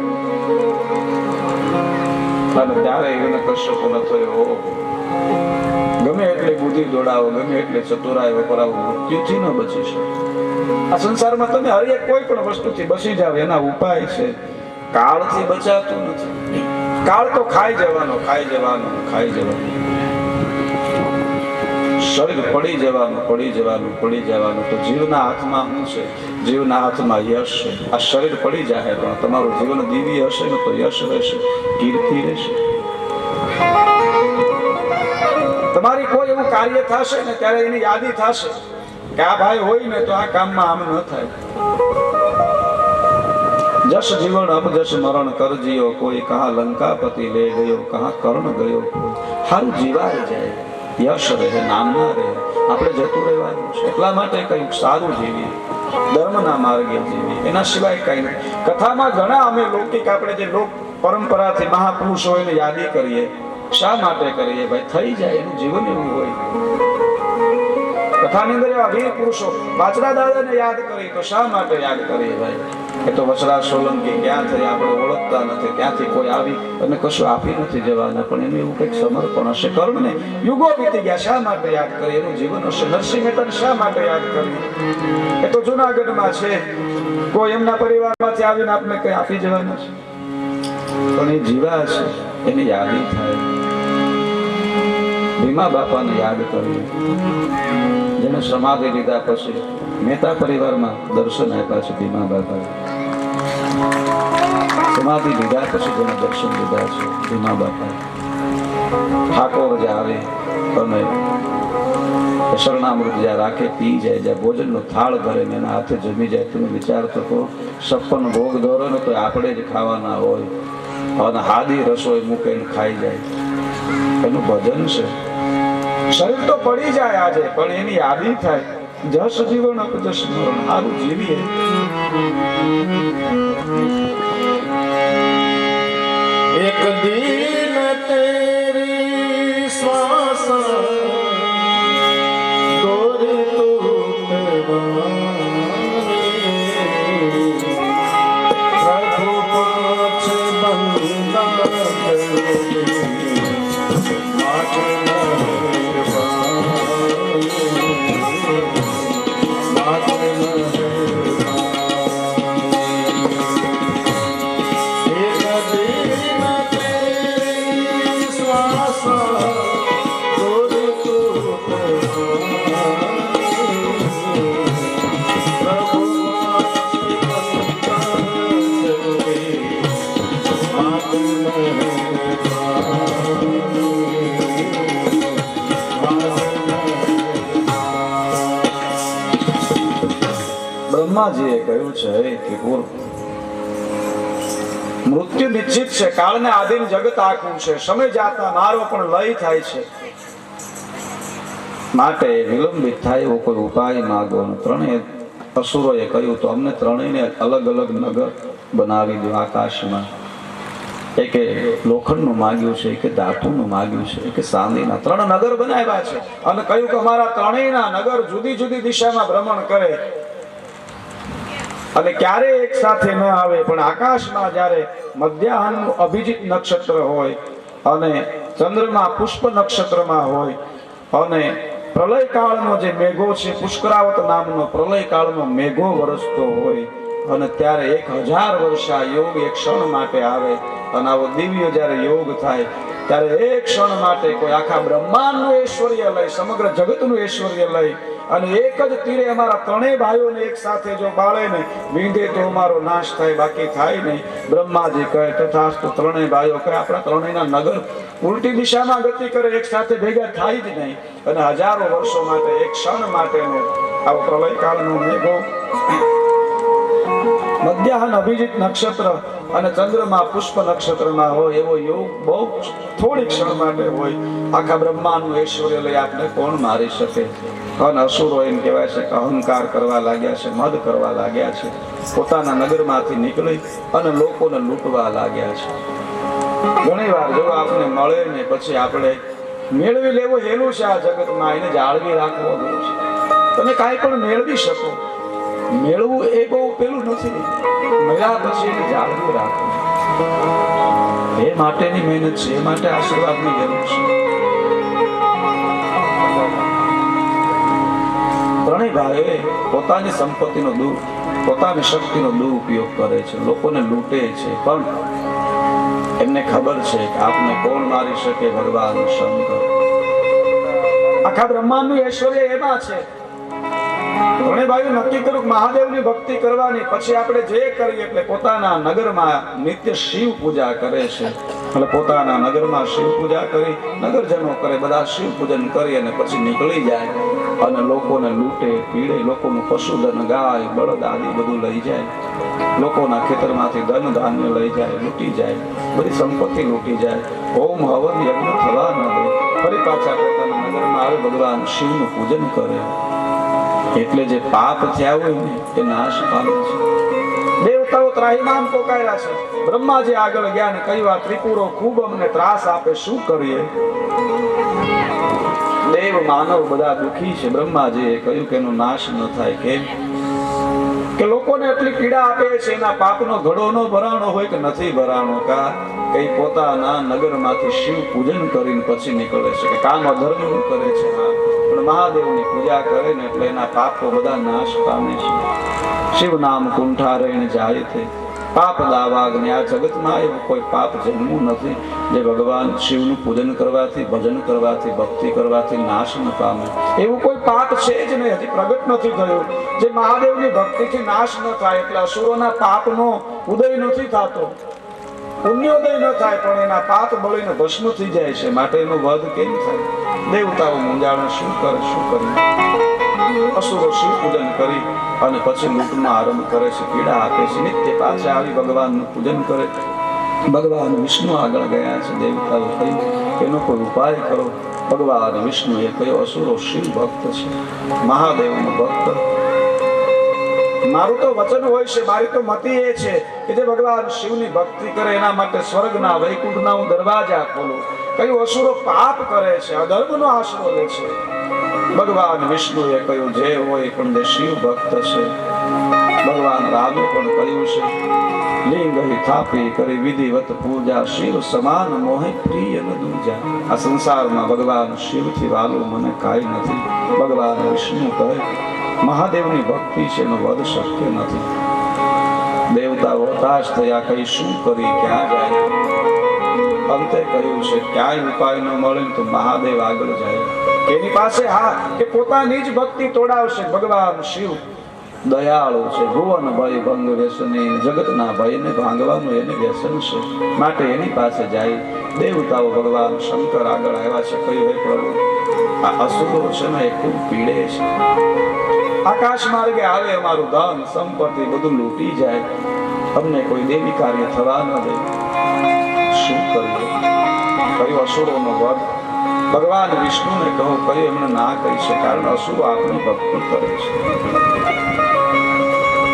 અને ત્યારે એને કશ્યપ ન થયો. ગમે એટલે બુદ્ધિ દોડાવો, ગમે એટલે ચતુરાઈ વપરાવો, મૃત્યુથી ન બચી શકે. આ સંસારમાં તમે હરેક કોઈ પણ વસ્તુથી બચી જાવ, એના ઉપાય છે. કાળથી બચાતું નથી. કાળ તો ખાઈ જવાનો, ખાઈ જવાનો, ખાઈ જવાનો. શરીર પડી જવાનું, પડી જવાનું, પડી જવાનું. તો જીવના હાથમાં શું છે? જીવના હાથમાં યશ છે. આ શરીર પડી જાય પણ તમારું જીવન દિવ્ય હશે ને તો યશ રહેશે, કીર્તિ રહેશે. તમારી કોઈ એવું કાર્ય થશે ને ત્યારે એની યાદી થશે કે આ ભાઈ હોય ને તો આ કામમાં આમ ન થાય. જશ જીવન અબજશ મરણ કરજીયો, કોઈ કહા લંકાપતિ લે ગયો, કહા કર્ણ ગયો. સારું જીવાય જાય, યશ રહે, નામ ના રહે. આપણે જતું રહેવાનું છે. એટલા માટે કંઈક સારું જીવીએ, ધર્મના માર્ગે જીવીએ, એના સિવાય કઈ નહીં. કથામાં ઘણા અમે લૌકિક આપણે જે લોક પરંપરાથી મહાપુરુષોને યાદી કરીએ. શા માટે કરીએ? ભાઈ થઈ જાય, એનું જીવન એવું હોય. કથાની અંદર એવા વીર પુરુષો, વાછડા દાદાને યાદ કરી તો શા માટે યાદ કરીએ ભાઈ? એ તો વસરા સોલંકી ક્યાં થઈ આપણે ઓળખતા નથી. ત્યાંથી કોઈ આવી અને કશું આપી નથી જવાના, પણ એનું એવું કંઈક સમર્પણ હશે. કર્મને યુગો વીતી ગયા, શા માટે યાદ કરીએ? એનું જીવન હશે. નરસિંહ મહેતાને શા માટે યાદ કરીએ? એ તો જુનાગઢમાં છે, કોઈ એમના પરિવારમાંથી આવીને આપણે કઈ આપી જવાના છે? પણ એ જીવા છે, એની યાદી થાય. ભીમા બાપાને યાદ કરીએ, જેને સમાધિ લીધા પછી મહેતા પરિવારમાં દર્શન આપ્યા છે. ભીમા બાપા સમાધિ લીધા પછી જેને દર્શન લીધા છે ભીમા બાપા. ઠાકોર જે આવે અને શરણામૃત જ્યાં રાખે, પી જાય, જ્યાં ભોજનનો થાળ ધરે ને એના હાથે જમી જાય, તમે વિચાર તો 56 ભોગ ધોરો ને તો આપણે જ ખાવાના હોય અને હાદી રસોઈ મૂકીને ખાઈ જાય. એનું ભજન છે. શરીર તો પડી જાય આજે, પણ એની યાદી થાય. જશ જીવન અપજશ મરણ, સારું જીવીએ. એક દિન તેરી શ્વાસ ગોરી પ્રભુ પાછ બંધ બ્રહ્માજીએ કહ્યું છે કે મૃત્યુ નિશ્ચિત છે, કાળને આધીન જગત આખું છે, સમય જાતા મારો પણ લય થાય છે, માટે વિલંબિત થાય એવો કોઈ ઉપાય માગો. ત્રણેય અસુરોએ કહ્યું તો અમને ત્રણેયને અલગ અલગ નગર બનાવી દો આકાશમાં. એકે લોખંડનું માગ્યું છે, એકે ધાતુનું માગ્યું છે, એકે ચાંદીના. 3 નગર બનાવ્યા છે અને કહ્યું કે અમારા ત્રણેયના નગર જુદી જુદી દિશામાં ભ્રમણ કરે અને ક્યારે એક સાથે ન આવે, પણ આકાશમાં જ્યારે મધ્યાહનનું અભિજીત નક્ષત્ર હોય અને ચંદ્રમાં પુષ્પ નક્ષત્રમાં હોય અને પ્રલય કાળનો જે મેઘો છે, પુષ્કરાવત નામનો પ્રલય કાળનો મેઘો વરસતો હોય અને ત્યારે 1000 વર્ષ આ યોગ એક ક્ષણ માટે આવે અને આવો દિવ્ય જ્યારે યોગ થાય ત્યારે એક ક્ષણ માટે કોઈ આખા બ્રહ્માંડનું ઐશ્વર્ય લઈ, સમગ્ર જગતનું ઐશ્વર્ય લઈ અને એક જ તીરે અમારા ત્રણેય ભાઈઓને એક સાથે જો બાળે ને વિંધે તો અમારો નાશ થાય, બાકી થાય નહીં. બ્રહ્માજી કહે તથાસ્તુ. ત્રણેય ભાઈઓ કહે આપણા ત્રણેયના નગર ઉલટી દિશામાં ગતિ કરે, એક સાથે ભેગા થાય જ નહીં અને હજારો વર્ષો માટે એક ક્ષણ માટેનો આવો પ્રલય કાળનો મેઘો મધ્યાહન અભિજીત નક્ષત્ર અને ચંદ્રમાં પુષ્પ નક્ષત્રમાં હોય એવો યોગ બહુ થોડી ક્ષણ માટે હોય. આખા બ્રહ્માંડનું ઐશ્વર્ય લઈ આપને કોણ મારી શકે? અને અસુરો એમ કહેવાય છે કે અહંકાર કરવા લાગ્યા છે, મદ કરવા લાગ્યા છે, પોતાના નગરમાંથી નીકળી અને લોકોને લૂંટવા લાગ્યા છે. ઘણી વાર જો આપને મળે ને પછી આપણે મેળવી લેવું હેલું છે આ જગતમાં, એને જાળવી રાખવો છે. તમે કાંઈ પણ મેળવી શકો, મેળવું એ બહુ પેલું નથી, મળ્યા પછી એને જાળવી રાખવું એ માટેની મહેનત છે, એ માટે આશીર્વાદની જરૂર છે. ત્રણેય ભાઈઓએ પોતાની સંપત્તિનો પોતાની શક્તિનો દુરુપયોગ કરે છે, લોકોને લૂંટે છે, પણ એમને ખબર છે કે આપને કોણ મારી શકે? ભગવાન શંકર. આખા બ્રહ્માંડનું ઐશ્વર્ય એમાં છે. ત્રણેય ભાઈઓ નક્કી કર્યું કે મહાદેવની ભક્તિ કરવાની, પછી આપણે જે કરીએ એટલે પોતાના નગરમાં નિત્ય શિવ પૂજા કરે છે એટલે પોતાના નગરમાં શિવ પૂજા કરી નગરજનો કરે, બધા શિવ પૂજન કરી અને પછી નીકળી જાય અને લોકોને લૂંટે પીડે, લોકોનું પશુધન ગાય બળદ આદિ બધું લઈ જાય, લોકોના ખેતરમાંથી ધન ધાન્ય લઈ જાય, લૂંટી જાય, બધી સંપત્તિ લૂંટી જાય, હોમ હવન યજ્ઞ થવા ન દે, ફરી પાછા પોતાના નગરમાં આવે, ભગવાન શિવનું પૂજન કરે. એટલે જે પાપ થયા હોય ને એ નાશ પામે છે. દેવતાઓ ત્રાહિમામ પોકાર્યા છે. બ્રહ્માજી આગળ ગયા ને કહ્યું આ ત્રિપુરો ખૂબ અમને ત્રાસ આપે, શું કરીએ? દેવ માનવ બધા દુખી છે. બ્રહ્માજીએ કહ્યું કે એનો નાશ ન થાય. કેમ? કે લોકોને એટલી પીડા આપે છે, એના પાપનો ઘડો નો ભરાણો હોય કે નથી ભરાણો? કા કઈ પોતાના નગરમાંથી શિવ પૂજન કરીને પછી નીકળે છે કે કામ અધર્મનું કરે છે, પણ મહાદેવની પૂજા કરે ને એટલે એના પાપો બધા નાશ પામે છે. શિવ નામ કુંઠારેણ જાય છે, પાપ દાવાગ્નિ. આ જગતમાં એવું કોઈ પાપ જન્મવું નથી જે ભગવાન શિવનું પૂજન કરવાથી, ભજન કરવાથી, ભક્તિ કરવાથી નાશ ન પામે. એવું કોઈ પાપ છે જ નહીં, હજી પ્રગટ નથી થયું જે મહાદેવની ભક્તિથી નાશ ન થાય. એટલે અસુરોના પાપનો ઉદય નથી થતો, પુણ્યોદય ન થાય, પણ એના પાપ બળીને ભસ્મ થઈ જાય છે. માટે એનો વધ કેમ થાય? દેવતાઓ મૂંઝાણા શું કરે, શું કરે? અસુરો શિવ પૂજન કરી અને પછી લૂંટનો આરંભ કરે છે, પીડા આપે છે. નિત્ય પાછા આવી ભગવાનનું પૂજન કરે. ભગવાન વિષ્ણુ આગળ ગયા છે. દેવતાઓ કહ્યું એનો કોઈ ઉપાય કરો. ભગવાન વિષ્ણુએ કહ્યું અસુરો શિવ ભક્ત છે, મહાદેવનો ભક્ત. મારું તો વચન હોય છે, મારી તો મતિ એ છે કે જે ભગવાન શિવની ભક્તિ કરે એના માટે સ્વર્ગના વૈકુંઠના હું દરવાજા ખોલું. કયું અસુરો પાપ કરે છે, અધર્મનો આશરો લે છે. ભગવાન વિષ્ણુએ કહ્યું જે હોય પણ જે શિવ ભક્ત છે. ભગવાન રામે પણ કહ્યું છે લિંગ સ્થાપી કરી વિધિવત પૂજા, શિવ સમાન મોહે પ્રિય ન દૂજા. આ સંસારમાં ભગવાન શિવથી વાલું મને કાંઈ નથી. ભગવાન વિષ્ણુ કહે મહાદેવની ભક્તિ છે એનો વધ શક્ય નથી. દેવતાઓ હતાશ થયા, કઈ શું કરી, ક્યાં જાય? અંતે કહ્યું છે ક્યાંય ઉપાય ન મળે તો મહાદેવ આગળ જાય. એની પાસે હા કે પોતાની જ ભક્તિ તોડાવશે. ભગવાન શિવ દયાળુ છે, ભુવન ભય ભંગ વ્યસની, જગતના ભયને ભાંગવાનું એને વ્યસન છે, માટે એની પાસે જાય. દેવતાઓ ભગવાન શંકર આગળ આવ્યા છે. કહ્યું હે પ્રભુ આ અસુરો છે ને એ ખૂબ પીડે છે, આકાશ માર્ગે આવે અમારું ધન સંપત્તિ બધું લૂંટી જાય, અમને કોઈ દેવી કાર્ય થવા ન દે, શું કરીએ? કયો અસુરોનો વધ? ભગવાન વિષ્ણુને કહો, કયો એમને ના કરી છે, કારણ અસુરો આપની ભક્તિ કરે છે.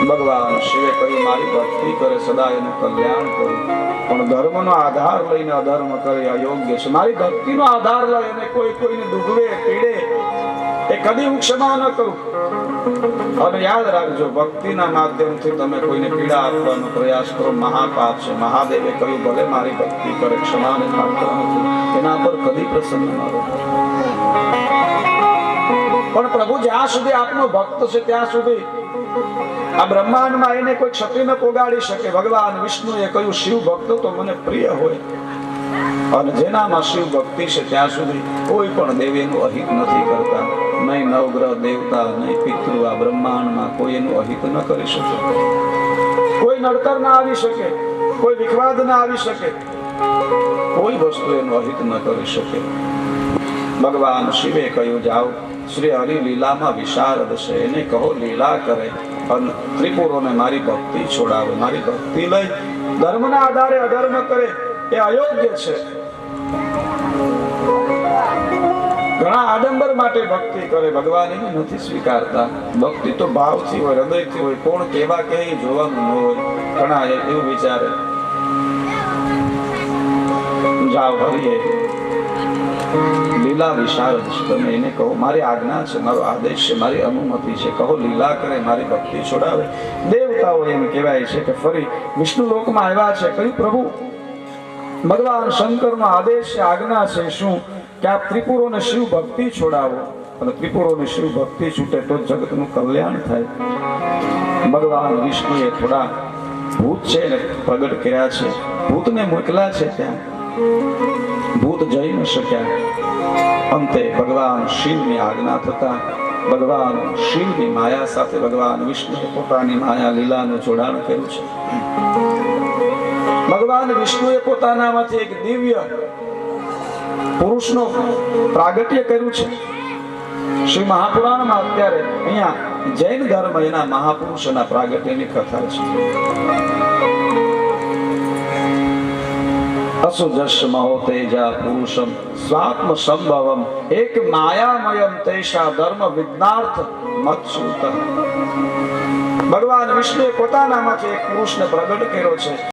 ભગવાન શિવે કહ્યું, મારી ભક્તિ કરે સદા એનું કલ્યાણ કરું, પણ ધર્મનો આધાર લઈને અધર્મ કરે અયોગ્ય છે. મારી ભક્તિનો આધાર લઈ અને કોઈને દુભવે પીડે એ કદી હું ક્ષમા ન કરું. અને યાદ રાખજો, ભક્તિના માધ્યમથી તમે કોઈને પીડા આપવાનો પ્રયાસ કરો, મહાપાપ છે. મહાદેવે કહ્યું, ભલે મારી ભક્તિ કરે, ક્ષમાને પાત્ર નથી, એના પર કદી પ્રસન્ન ન રહો. પણ પ્રભુ જ્યાં સુધી આપનો ભક્ત છે ત્યાં સુધી આ બ્રહ્માંડમાં એને કોઈ ક્ષતિ ન પોગાડી શકે. ભગવાન વિષ્ણુએ કહ્યું, શિવ ભક્ત તો મને પ્રિય હોય, અને જેનામાં શિવ ભક્તિ છે ત્યાં સુધી કોઈ પણ દેવીનું અહિત નથી કરતા. નહીં નવગ્રહ દેવતા, નહીં પિતૃ, આ બ્રહ્માંડમાં કોઈ એનું અહિત ન કરી શકે. કોઈ નડતર ના આવી શકે, કોઈ વિખવાદ ના આવી શકે, કોઈ વસ્તુ એનું અહિત ન કરી શકે. ભગવાન શિવે કહ્યું, જાઓ શ્રી હરિ લીલામાં વિશારદ છે, એને કહો લીલા કરે અને ત્રિપુરોને મારી ભક્તિ છોડાવે. મારી ભક્તિ લઈ ધર્મના આધારે અધર્મ કરે એ અયોગ્ય છે. ઘણા આડંબર માટે ભક્તિ કરે, ભગવાન એને નથી સ્વીકારતા. ભક્તિ તો ભાવથી હોય, હૃદયથી હોય, કોણ કેવા કે જોવાનું ન હોય. ઘણા એવું વિચારે, જાઓ હરિએ લીલા વિશારદ છે, તમે એને કહો મારી આજ્ઞા છે, મારો આદેશ છે, મારી અનુમતિ છે, કહો લીલા કરે, મારી ભક્તિ છોડાવે. દેવતાઓ એમ કહેવાય છે કે ફરી વિષ્ણુ લોકમાં આવ્યા છે. કહ્યું, પ્રભુ ભગવાન શંકરનો આદેશ છે, આજ્ઞા છે શું કે આપ ત્રિપુરોને શિવ ભક્તિ છોડાવો, અને ત્રિપુરોને શિવ ભક્તિ છૂટે તો જગતનું કલ્યાણ થાય. ભગવાન વિષ્ણુએ થોડા ભૂત છે એને પ્રગટ કર્યા છે, ભૂતને મોકલ્યા છે, ત્યાં ભૂત જઈ ન શક્યા. અંતે ભગવાન શિવની આજ્ઞા થતા ભગવાન શિવની માયા સાથે ભગવાન વિષ્ણુએ પોતાની માયા લીલાનું જોડાણ કર્યું છે. ભગવાન વિષ્ણુએ પોતાનામાંથી એક દિવ્ય પુરુષનો પ્રાગટ્ય કર્યું છે. શ્રી મહાપુરાણમાં અત્યારે અહીંયા જૈન ધર્મ એના મહાપુરુષોના પ્રાગટ્યની કથા છે. असुजश महो तेजा पुरुषम स्वात्म संभवम एक मायामयम तेषा धर्म विज्ञार्थ मत्सूत. ભગવાન વિષ્ણુએ પોતાનામાંથી એક પુરુષને પ્રગટ કર્યો છે.